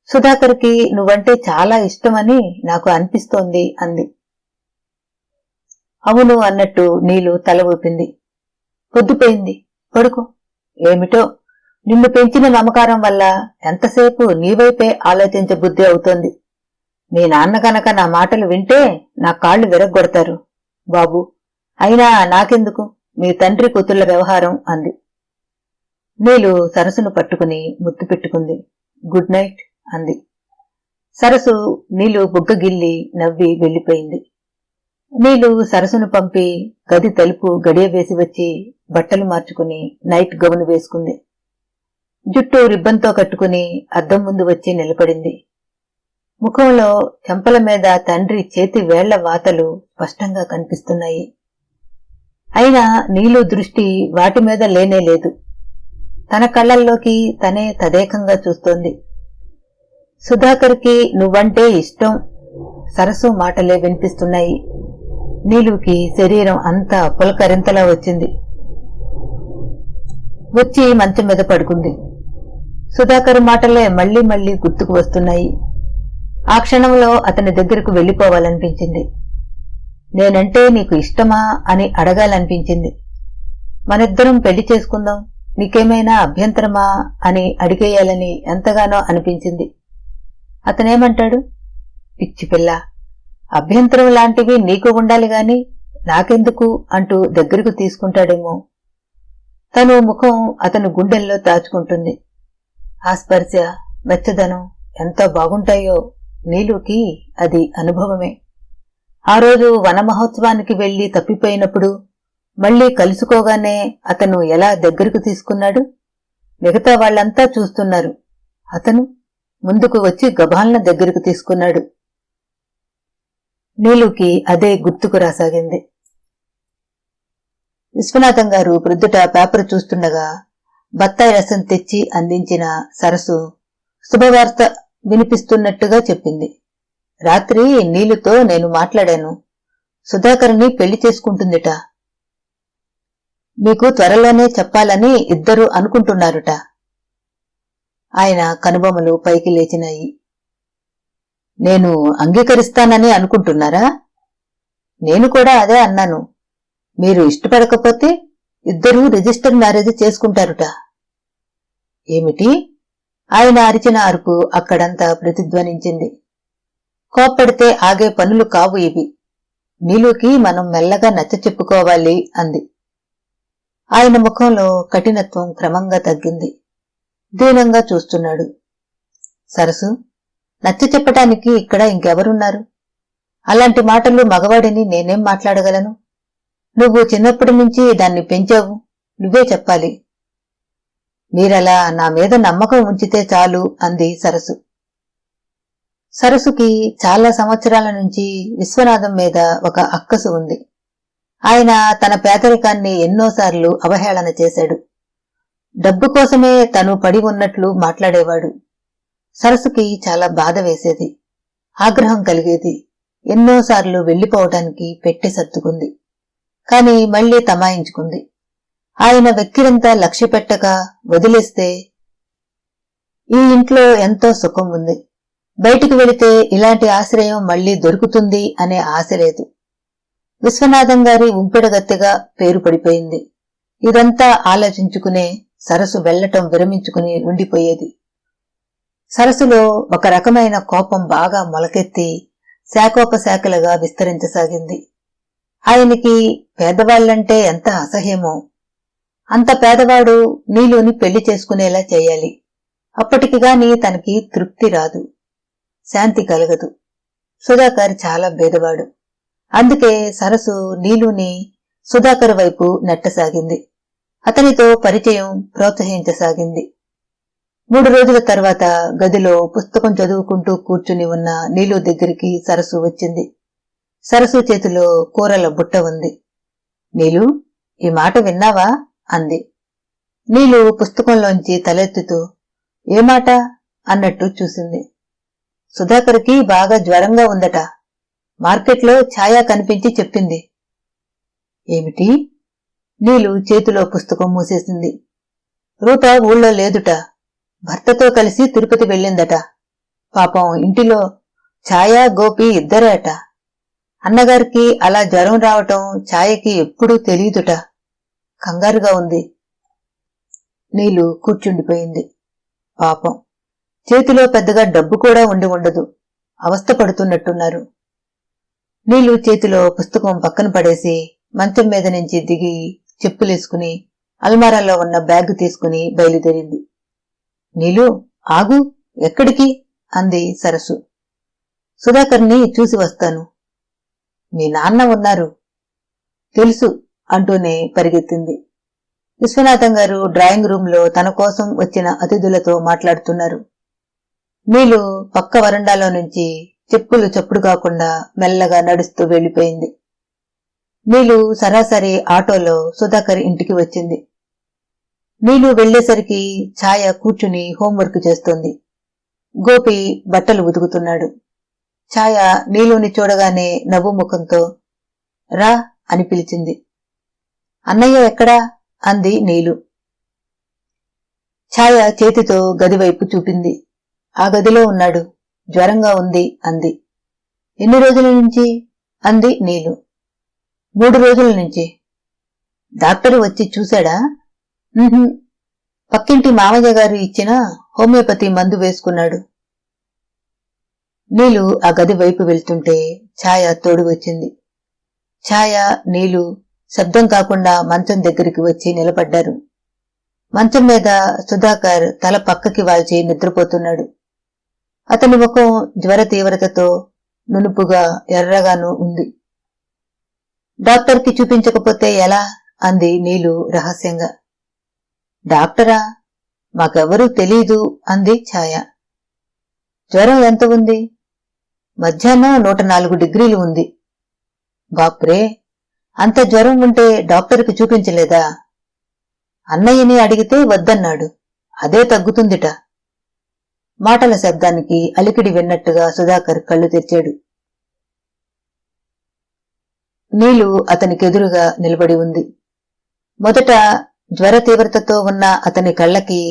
[SPEAKER 1] సుధాకర్కి నువ్వంటే చాలా ఇష్టమని నాకు అనిపిస్తోంది అంది. అవును అన్నట్టు నీలు తల ఊపింది. పొద్దుపోయింది, పడుకో. ఏమిటో, నిన్ను పెంచిన మమకారం వల్ల ఎంతసేపు నీవైపే ఆలోచించబుద్ధి అవుతోంది. మీ నాన్న కనుక నా మాటలు వింటే నా కాళ్లు విరగ్గొడతారు బాబు. అయినా నాకెందుకు మీ తండ్రి కూతుళ్ల వ్యవహారం అంది. నీలు సరస్సును పట్టుకుని ముద్దు పెట్టుకుంది. గుడ్ నైట్ అంది. సరసు నీలు బుగ్గగిల్లి నవ్వి వెళ్లిపోయింది. నీలు సరసును పంపి గది తలుపు గడియ వేసి వచ్చి బట్టలు మార్చుకుని నైట్ గౌను వేసుకుంది. జుట్టు రిబ్బన్తో కట్టుకుని అద్దం ముందు వచ్చి నిలబడింది. ముఖంలో చెంపల మీద తండ్రి చేతి వేళ్ల వాతలు స్పష్టంగా కనిపిస్తున్నాయి. అయినా నీలు దృష్టి వాటి మీద లేనేలేదు. తన కళ్లల్లోకి తనే తదేకంగా చూస్తోంది. సుధాకర్కి నువ్వంటే ఇష్టం సరసు మాటలే వినిపిస్తున్నాయి. నీలుకి శరీరం అంతా పులకరింతలా వచ్చింది. వచ్చి మంచం మీద పడుకుంది. సుధాకర్ మాటలే మళ్లీ మళ్లీ గుర్తుకు వస్తున్నాయి. ఆ క్షణంలో అతని దగ్గరకు వెళ్లిపోవాలనిపించింది. నేనంటే నీకు ఇష్టమా అని అడగాలనిపించింది. మనిద్దరం పెళ్లి చేసుకుందాం, నీకేమైనా అభ్యంతరమా అని అడిగేయాలని ఎంతగానో అనిపించింది. అతనేమంటాడు? పిచ్చి పిల్ల, అభ్యంతరం లాంటివి నీకు ఉండాలి గాని నాకెందుకు అంటూ దగ్గరకు తీసుకుంటాడేమో. తను ముఖం అతను గుండెల్లో దాచుకుంటుంది. ఆ స్పర్శ, వెచ్చదనం ఎంత బాగుంటాయో నీలుకి అది అనుభవమే. ఆ రోజు వన మహోత్సవానికి వెళ్లి తప్పిపోయినప్పుడు మళ్లీ కలుసుకోగానే అతను ఎలా దగ్గరకు తీసుకున్నాడు. మిగతా వాళ్లంతా చూస్తున్నారు. అతను ముందుకు వచ్చి గభాలన దగ్గరకు తీసుకున్నాడు. నీలుకి అదే గుర్తుకు రాసాగింది. విశ్వనాథం గారు ప్రొద్దుట పేపర్ చూస్తుండగా బత్తాయి రసం తెచ్చి అందించిన సరసు శుభవార్త వినిపిస్తున్నట్టుగా చెప్పింది. రాత్రి నీలుతో నేను మాట్లాడాను. సుధాకర్ని పెళ్లి చేసుకుంటుందిట. మీకు త్వరలోనే చెప్పాలని ఇద్దరూ అనుకుంటున్నారుట. ఆయన కనుబొమలు పైకి లేచినాయి. నేను అంగీకరిస్తానని అనుకుంటున్నారా? నేను కూడా అదే అన్నాను. మీరు ఇష్టపడకపోతే ఇద్దరూ రిజిస్టర్ మ్యారేజ్ చేసుకుంటారుట. ఏమిటి? ఆయన అరిచిన అరుపు అక్కడంతా ప్రతిధ్వనించింది. కోప్పడితే ఆగే పనులు కావు ఇవి. నీలుకి మనం మెల్లగా నచ్చ చెప్పుకోవాలి అంది. ఆయన ముఖంలో కఠినత్వం క్రమంగా తగ్గింది. దీనంగా చూస్తున్నాడు. సరసు, నచ్చ చెప్పటానికి ఇక్కడ ఇంకెవరున్నారు? అలాంటి మాటలు మగవాడిని నేనేం మాట్లాడగలను? నువ్వు చిన్నప్పటి నుంచి దాన్ని పెంచావు, నువ్వే చెప్పాలి. మీరలా నా మీద నమ్మకం ఉంచితే చాలు అంది సరసు. సరసుకి చాలా సంవత్సరాల నుంచి విశ్వనాథం మీద ఒక అక్కసు ఉంది. ఆయన తన పేదరికాన్ని ఎన్నోసార్లు అవహేళన చేశాడు. డబ్బు కోసమే తను పడి ఉన్నట్లు మాట్లాడేవాడు. సరసుకి చాలా బాధ వేసేది, ఆగ్రహం కలిగేది. ఎన్నోసార్లు వెళ్లిపోవటానికి పెట్టి సర్దుకుంది. కాని మళ్లీ తమాయించుకుంది. ఆయన వెక్కిరంతా లక్ష్యపెట్టక వదిలేస్తే ఈ ఇంట్లో ఎంతో సుఖం ఉంది. బయటికి వెళితే ఇలాంటి ఆశ్రయం మళ్లీ దొరుకుతుంది అనే ఆశ లేదు. విశ్వనాథం గారి ఉంపెడగత్తెగా పేరు పడిపోయింది. ఇదంతా ఆలోచించుకునే సరసు వెళ్లటం విరమించుకుని ఉండిపోయేది. సరసులో ఒక రకమైన కోపం బాగా మొలకెత్తి శాఖోపశాఖలుగా విస్తరించసాగింది. ఆయనకి పేదవాళ్లంటే ఎంత అసహ్యమో. అంత పేదవాడు నీలుని పెళ్లి చేసుకునేలా చేయాలి. అప్పటికిగాని తనకి తృప్తి రాదు, శాంతి కలగదు. సుధాకర్ చాలా బేదవాడు. అందుకే సరసు నీలుని సుధాకర్ వైపు నెట్టసాగింది. అతనితో పరిచయం ప్రోత్సహించసాగింది. 3 రోజుల తర్వాత గదిలో పుస్తకం చదువుకుంటూ కూర్చుని ఉన్న నీలు దగ్గరికి సరసు వచ్చింది. సరసు చేతిలో కూరల బుట్ట ఉంది. నీలు, ఈ మాట విన్నావా అంది. నీలు పుస్తకంలోంచి తలెత్తుతూ ఏ మాట అన్నట్టు చూసింది. సుధాకర్కి బాగా జ్వరంగా ఉందట. మార్కెట్లో ఛాయా కనిపించి చెప్పింది. ఏమిటి? నీలు చేతిలో పుస్తకం మూసేసింది. రూప ఊళ్ళో లేదుట. భర్తతో కలిసి తిరుపతి వెళ్ళిందట. పాపం ఇంటిలో ఛాయా, గోపి ఇద్దరే అట. అన్నగారికి అలా జ్వరం రావటం ఛాయకి ఎప్పుడూ తెలియదుట. కంగారుగా ఉంది. నీలు కూర్చుండిపోయింది. పాపం, చేతిలో పెద్దగా డబ్బు కూడా ఉండి ఉండదు. అవస్థ పడుతున్నట్టున్నారు. నీలు చేతిలో పుస్తకం పక్కన పడేసి మంచం మీద నుంచి దిగి చెప్పులేసుకుని అల్మారాలో ఉన్న బ్యాగ్ తీసుకుని బయలుదేరింది. నీలు, ఆగు, ఎక్కడికి అంది సరసు. సుధాకర్ని చూసి వస్తాను. మీ నాన్న ఉన్నారు. తెలుసు అంటూనే పరిగెత్తింది. విశ్వనాథం గారు డ్రాయింగ్ రూంలో తన కోసం వచ్చిన అతిథులతో మాట్లాడుతున్నారు. నీలు పక్క వరండాలో నుంచి చెప్పులు చప్పుడు కాకుండా మెల్లగా నడుస్తూ వెళ్లిపోయింది. నీలు సరాసరి ఆటోలో సుధాకర్ ఇంటికి వచ్చింది. నీలు వెళ్లేసరికి ఛాయ కూర్చుని హోంవర్క్ చేస్తోంది. గోపి బట్టలు ఉతుకుతున్నాడు. ఛాయ నీలుని చూడగానే నవ్వు ముఖంతో రా అని పిలిచింది. అన్నయ్య ఎక్కడా అంది నీలు. ఛాయ చేతితో గదివైపు చూపింది. ఆ గదిలో ఉన్నాడు. జ్వరంగా ఉంది అంది. ఎన్ని రోజుల నుంచి అంది నీలు. 3 రోజుల నుంచి. డాక్టరు వచ్చి చూశాడా? పక్కింటి మామయ్య గారు ఇచ్చిన హోమియోపతి మందు వేసుకున్నాడు. నీలు ఆ గది వైపు వెళ్తుంటే ఛాయ తోడు వచ్చింది. ఛాయ నీలు శబ్దం కాకుండా మంచం దగ్గరికి వచ్చి నిలబడ్డారు. మంచం మీద సుధాకర్ తల పక్కకి వాల్చి నిద్రపోతున్నాడు. అతని ముఖం జ్వర తీవ్రతతో నునుపుగా ఎర్రగానూ ఉంది. డాక్టర్కి చూపించకపోతే ఎలా అంది నీలు రహస్యంగా. డాక్టరా? మాకెవరూ తెలీదు అంది ఛాయ. జ్వరం ఎంత ఉంది? మధ్యాహ్నం 104 డిగ్రీలు ఉంది. బాప్రే, అంత జ్వరం ఉంటే డాక్టర్కి చూపించలేదా? అన్నయ్యని అడిగితే వద్దన్నాడు. అదే తగ్గుతుందిట. మాటల శబ్దానికి అలికిడి విన్నట్టుగా సుధాకర్ కళ్ళు తెరిచాడు. నీలు అతనికెదురుగా నిలబడి ఉంది. మొదట జ్వర తీవ్రతతో ఉన్న అతని కళ్ళకి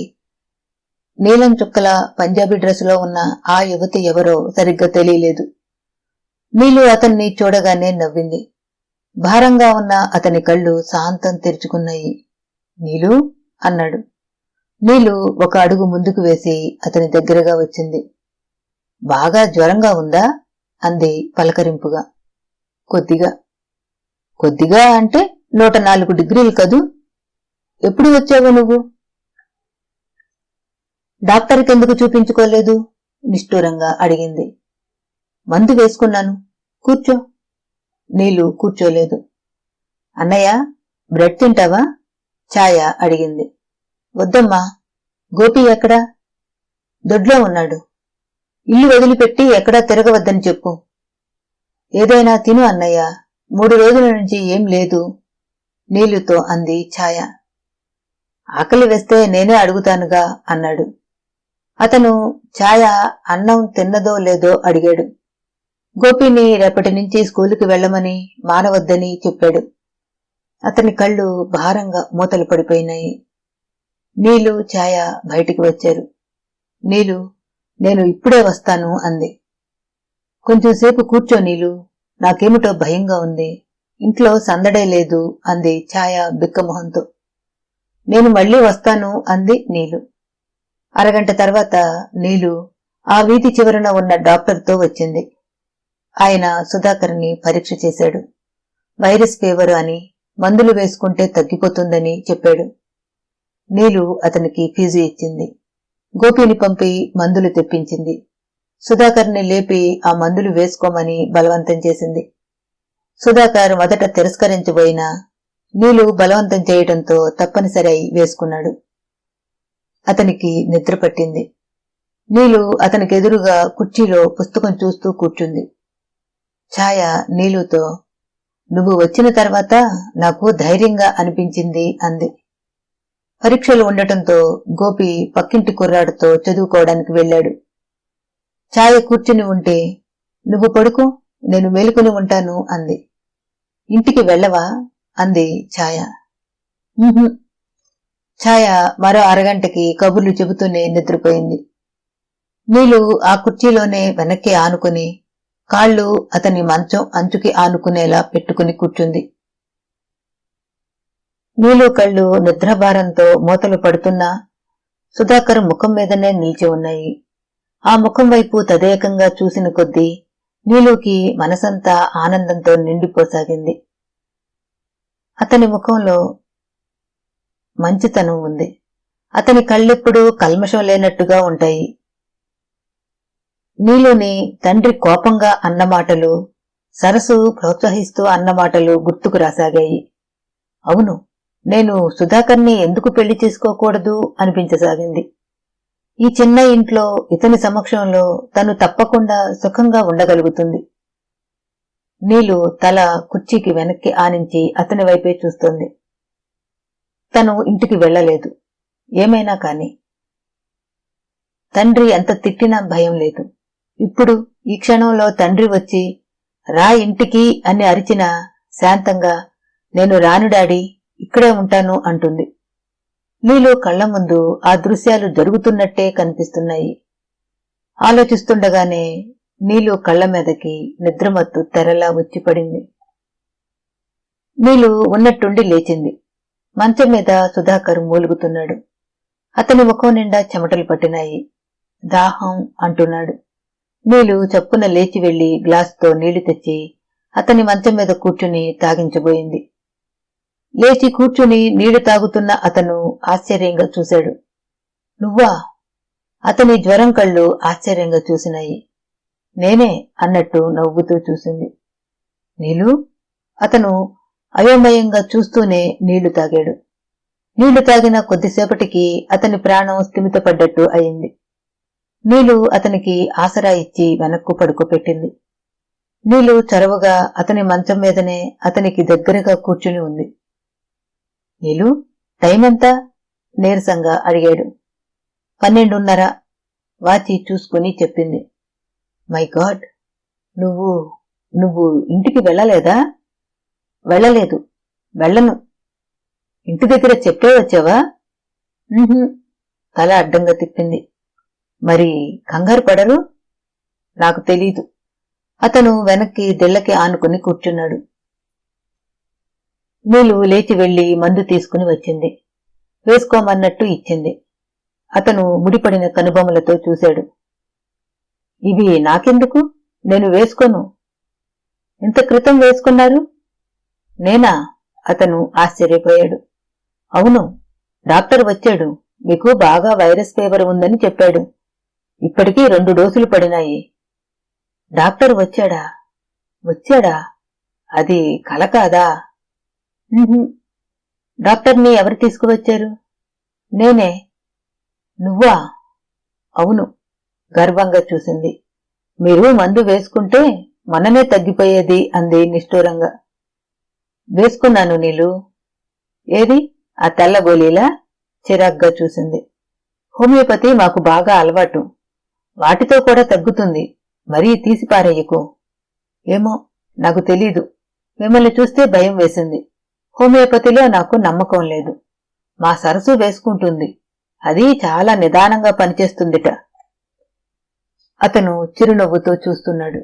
[SPEAKER 1] నీలం చుక్కల పంజాబీ డ్రెస్సులో ఉన్న ఆ యువతి ఎవరో సరిగ్గా తెలియలేదు. నీలు అతన్ని చూడగానే నవ్వింది. భారంగా ఉన్న అతని కళ్ళు శాంతం తెరుచుకున్నాయి. నీలు అన్నాడు. నీలు ఒక అడుగు ముందుకు వేసి అతని దగ్గరగా వచ్చింది. బాగా జ్వరంగా ఉందా అంది పలకరింపుగా. కొద్దిగా. కొద్దిగా అంటే 104 డిగ్రీలు కదూ. ఎప్పుడు వచ్చావు నువ్వు? డాక్టర్కెందుకు చూపించుకోలేదు? నిష్ఠూరంగా అడిగింది. మందు వేసుకున్నాను. కూర్చో. నీలు కూర్చోలేదు. అన్నయ్య, బ్రెడ్ తింటావా? ఛాయ అడిగింది. వద్దమ్మా. గోపి ఎక్కడా? దొడ్లో ఉన్నాడు. ఇల్లు వదిలిపెట్టి ఎక్కడా తిరగవద్దని చెప్పు. ఏదైనా తిను అన్నయ్య. 3 రోజుల నుంచి ఏం లేదు నీలుతో అంది ఛాయ. ఆకలి వేస్తే నేనే అడుగుతానుగా అన్నాడు. అతను ఛాయ అన్నం తిన్నదో లేదో అడిగాడు. గోపిని రేపటి నుంచి స్కూలుకి వెళ్లమని మానవద్దని చెప్పాడు. అతని కళ్ళు భారంగా మూతలు పడిపోయినాయి. నీలు ఛాయ బయటికి వచ్చారు. నీలు, నేను ఇప్పుడే వస్తాను అంది. కొంచెంసేపు కూర్చో నీలు, నాకేమిటో భయంగా ఉంది. ఇంట్లో సందడే లేదు అంది ఛాయ బిక్కమొహంతో. నేను మళ్లీ వస్తాను అంది నీలు. అరగంట తర్వాత నీలు ఆ వీధి చివరన ఉన్న డాక్టర్తో వచ్చింది. ఆయన సుధాకర్ని పరీక్ష చేశాడు. వైరస్ ఫీవర్ అని, మందులు వేసుకుంటే తగ్గిపోతుందని చెప్పాడు. నీలు అతనికి ఫీజు ఇచ్చింది. గోపిని పంపి మందులు తెప్పించింది. సుధాకర్ని లేపి ఆ మందులు వేసుకోమని బలవంతం చేసింది. సుధాకర్ మొదట తిరస్కరించబోయినా నీలు బలవంతం చేయడంతో తప్పనిసరి అయి వేసుకున్నాడు. అతనికి నిద్ర పట్టింది. నీలు అతనికెదురుగా కుర్చీలో పుస్తకం చూస్తూ కూర్చుంది. ఛాయ నీలుతో, నువ్వు వచ్చిన తర్వాత నాకు ధైర్యంగా అనిపించింది అంది. పరీక్షలు ఉండటంతో గోపి పక్కింటి కుర్రాడితో చదువుకోవడానికి వెళ్లాడు. ఛాయ కూర్చుని ఉంటే, నువ్వు పడుకో, నేను మేలుకుని ఉంటాను అంది. ఇంటికి వెళ్ళవా అంది ఛాయ. ఛాయ మరో అరగంటకి కబుర్లు చెబుతూనే నిద్రపోయింది. నీలు ఆ కుర్చీలోనే వెనక్కి ఆనుకుని కాళ్ళు అతని మంచం అంచుకి ఆనుకునేలా పెట్టుకుని కూర్చుంది. నీలు కళ్ళు నిద్రభారంతో మూతలు పడుతున్నా సుధాకర్ ముఖం మీదనే నిలిచి ఉన్నాయి. ఆ ముఖం వైపు తదేకంగా చూసిన కొద్దీ నీలుకి మనసంతా ఆనందంతో నిండిపోసాగింది. అతని ముఖంలో మంచితనం ఉంది. అతని కళ్ళెప్పుడూ కల్మషం లేనట్టుగా ఉంటాయి. నీలుని తండ్రి కోపంగా అన్నమాటలు, సరసు ప్రోత్సహిస్తూ అన్నమాటలు గుర్తుకు రాసాగాయి. అవును, నేను సుధాకర్ని ఎందుకు పెళ్లి చేసుకోకూడదు అనిపించసాగింది. ఈ చిన్న ఇంట్లో ఇతని సమక్షంలో తను తప్పకుండా సుఖంగా ఉండగలుగుతుంది. నీలు తల కుర్చీకి వెనక్కి ఆనించి అతని వైపే చూస్తోంది. తను ఇంటికి వెళ్లలేదు. ఏమైనా కాని తండ్రి ఎంత తిట్టినా భయం లేదు. ఇప్పుడు ఈ క్షణంలో తండ్రి వచ్చి రా ఇంటికి అని అరిచినా శాంతంగా నేను రాను డాడీ, ఇక్కడే ఉంటాను అంటుంది. నీలు కళ్ల ముందు ఆ దృశ్యాలు జరుగుతున్నట్టే కనిపిస్తున్నాయి. ఆలోచిస్తుండగానే నీలు కళ్ల మీదకి నిద్రమత్తు తెరలా వచ్చిపడింది. నీలు ఉన్నట్టుండి లేచింది. మంచం మీద సుధాకర్ మూలుగుతున్నాడు. అతని ముఖం నిండా చెమటలు పట్టినాయి. దాహం అంటున్నాడు. నీలు చప్పున లేచి వెళ్లి గ్లాసుతో నీళ్లు తెచ్చి అతని మంచం మీద కూర్చుని తాగించబోయింది. లేచి కూర్చుని నీళ్లు తాగుతున్న అతను ఆశ్చర్యంగా చూశాడు. నువ్వా? అతని జ్వరం కళ్ళు ఆశ్చర్యంగా చూసినాయి. నేనే అన్నట్టు నవ్వుతూ చూసింది. నీలు? అతను అయోమయంగా చూస్తూనే నీళ్లు తాగాడు. నీళ్లు తాగిన కొద్దిసేపటికి అతని ప్రాణం స్థిమితపడ్డట్టు అయింది. నీలు అతనికి ఆసరా ఇచ్చి వెనక్కు పడుకోపెట్టింది. నీలు చొరవగా అతని మంచం మీదనే అతనికి దగ్గరగా కూర్చుని ఉంది. నీలు, టైం ఎంత? నీరసంగా అడిగాడు. 12:30 వాచి చూసుకుని చెప్పింది. మై గాడ్, నువ్వు ఇంటికి వెళ్ళలేదా? వెళ్ళలేదు. వెళ్ళను. ఇంటి దగ్గర చెప్పే వచ్చావా? తల అడ్డంగా తిప్పింది. మరి కంగారు పడరు? నాకు తెలీదు. అతను వెనక్కి దిళ్లకి ఆనుకుని కూర్చున్నాడు. నీలు లేచి వెళ్లి మందు తీసుకుని వచ్చింది. వేసుకోమన్నట్టు ఇచ్చింది. అతను ముడిపడిన కనుబొమ్మలతో చూశాడు. ఇవి నాకెందుకు? నేను వేసుకోను. ఇంత క్రితం వేసుకున్నారు? నేనా? అతను ఆశ్చర్యపోయాడు. అవును, డాక్టర్ వచ్చాడు. మీకు బాగా వైరస్ ఫీవర్ ఉందని చెప్పాడు. ఇప్పటికీ 2 డోసులు పడినాయి. డాక్టర్ వచ్చాడా? అది కల కాదా? డాక్టర్ని ఎవరు తీసుకువచ్చారు? నేనే. నువ్వా? అవును, గర్వంగా చూసింది. మీరు మందు వేసుకుంటే మననే తగ్గిపోయేది అంది నిష్ఠూరంగా. వేసుకున్నాను నీలు. ఏది ఆ తెల్ల గోళీలా? చిరాగ్గా చూసింది. హోమియోపతి మాకు బాగా అలవాటు. వాటితో కూడా తగ్గుతుంది. మరీ తీసిపారేయకు. ఏమో, నాకు తెలీదు. మిమ్మల్ని చూస్తే భయం వేసింది. హోమియోపతిలో నాకు నమ్మకం లేదు. మా సరసు వేసుకుంటుంది. అది చాలా నిదానంగా పనిచేస్తుందిట. అతను చిరునవ్వుతో చూస్తున్నాడు.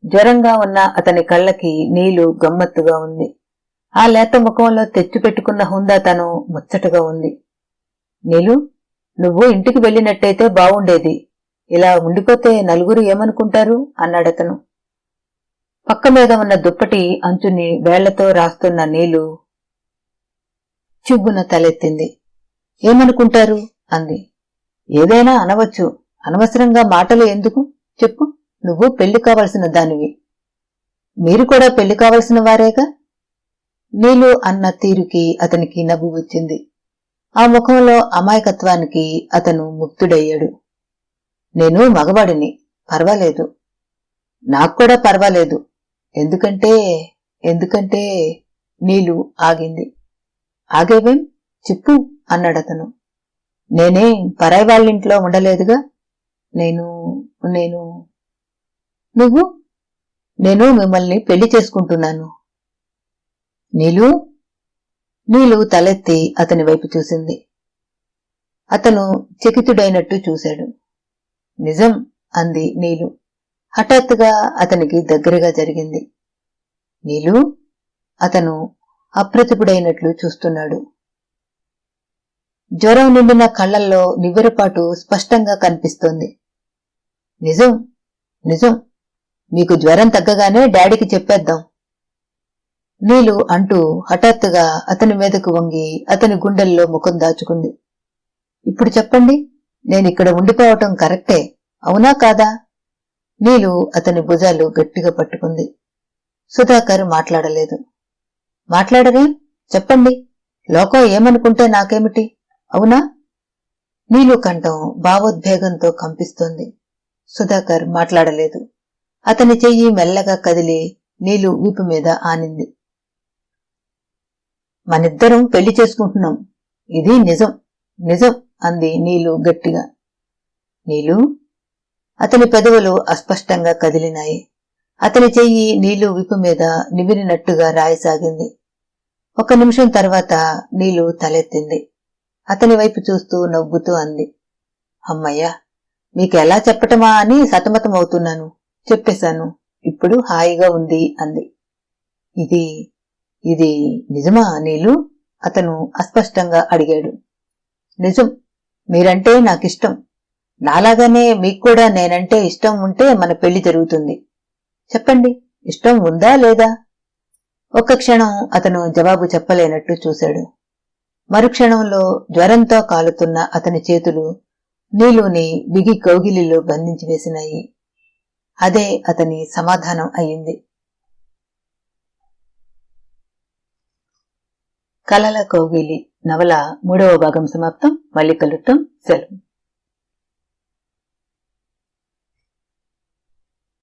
[SPEAKER 1] జ్వరంగా ఉన్న అతని కళ్ళకి నీలు గమ్మత్తుగా ఉంది. ఆ లేత ముఖంలో తెచ్చిపెట్టుకున్న హుందాతనం ముచ్చటగా ఉంది. నీలు, నువ్వు ఇంటికి వెళ్ళినట్టయితే బావుండేది. ఇలా ఉండిపోతే నలుగురు ఏమనుకుంటారు అన్నాడతను. పక్క మీద ఉన్న దుప్పటి అంచుని వేళ్లతో రాస్తున్న నీలు చివ్వున తలెత్తింది. ఏమనుకుంటారు అంది. ఏదైనా అనవచ్చు. అనవసరంగా మాటలు ఎందుకు? చెప్పు. నువ్వు పెళ్లి కావలసిన దానివి. మీరు కూడా పెళ్లి కావలసిన వారేగా? నీలు అన్న తీరుకి అతనికి నవ్వు వచ్చింది. ఆ ముఖంలో అమాయకత్వానికి అతను ముగ్ధుడయ్యాడు. నేను మగవాడిని, పర్వాలేదు. నాక్కూడా పర్వాలేదు. ఎందుకంటే నీలు ఆగింది. ఆగేవేం? చెప్పు అన్నాడతను. నేనే పరాయి వాళ్ళింట్లో ఉండలేదుగా. నువ్వు? నేను మిమ్మల్ని పెళ్లి చేసుకుంటున్నాను. నీలు తలెత్తి అతని వైపు చూసింది. అతను చకితుడైనట్టు చూశాడు. నిజం అంది నీలు. హఠాత్తుగా అతనికి దగ్గరగా జరిగింది. నీలు? అతను అప్రతిభుడైనట్లు చూస్తున్నాడు. జ్వరం నిండిన కళ్లల్లో నివ్వెరపాటు స్పష్టంగా కనిపిస్తోంది. నిజం. మీకు జ్వరం తగ్గగానే డాడీకి చెప్పేద్దాం. నీలు అంటూ హఠాత్తుగా అతని మీదకు వంగి అతని గుండెల్లో ముఖం దాచుకుంది. ఇప్పుడు చెప్పండి, నేనిక్కడ ఉండిపోవటం కరెక్టే. అవునా కాదా? నీలు అతని భుజాలు గట్టిగా పట్టుకుంది. సుధాకర్ మాట్లాడలేదు. మాట్లాడరే? చెప్పండి. లోకం ఏమనుకుంటే నాకేమిటి? అవునా? నీలు కంఠం భావోద్వేగంతో కంపిస్తోంది. సుధాకర్ మాట్లాడలేదు. అతని చెయ్యి మెల్లగా కదిలి నీలు వీపు మీద ఆనింది. మనిద్దరం పెళ్లి చేసుకుంటున్నాం. ఇది నిజం, నిజం అంది నీలు గట్టిగా. నీలు? అతని పెదవులు అస్పష్టంగా కదిలినాయి. అతని చెయ్యి నీలు వీపు మీద నిమిరినట్టుగా రాయసాగింది. 1 నిమిషం తర్వాత నీలు తలెత్తింది. అతని వైపు చూస్తూ నవ్వుతూ అంది. అమ్మయ్యా, మీకెలా చెప్పటమా అని సతమతమవుతున్నాను. చెప్పేశాను. ఇప్పుడు హాయిగా ఉంది అంది. ఇది ఇది నిజమా నీలు? అతను అస్పష్టంగా అడిగాడు. నిజం. మీరంటే నాకిష్టం. నాలాగానే మీకు కూడా నేనంటే ఇష్టం ఉంటే మన పెళ్లి జరుగుతుంది. చెప్పండి, ఇష్టం ఉందా లేదా? 1 క్షణం అతను జవాబు చెప్పలేనట్టు చూశాడు. మరుక్షణంలో జ్వరంతో కాలుతున్న అతని చేతులు నీలుని బిగి కౌగిలిలో బంధించి వేసినాయి. అదే అతని సమాధానం అయింది. కలల కౌగిలి నవల 3వ భాగం సమాప్తం. మళ్ళీ కలుద్దాం. సెలవు.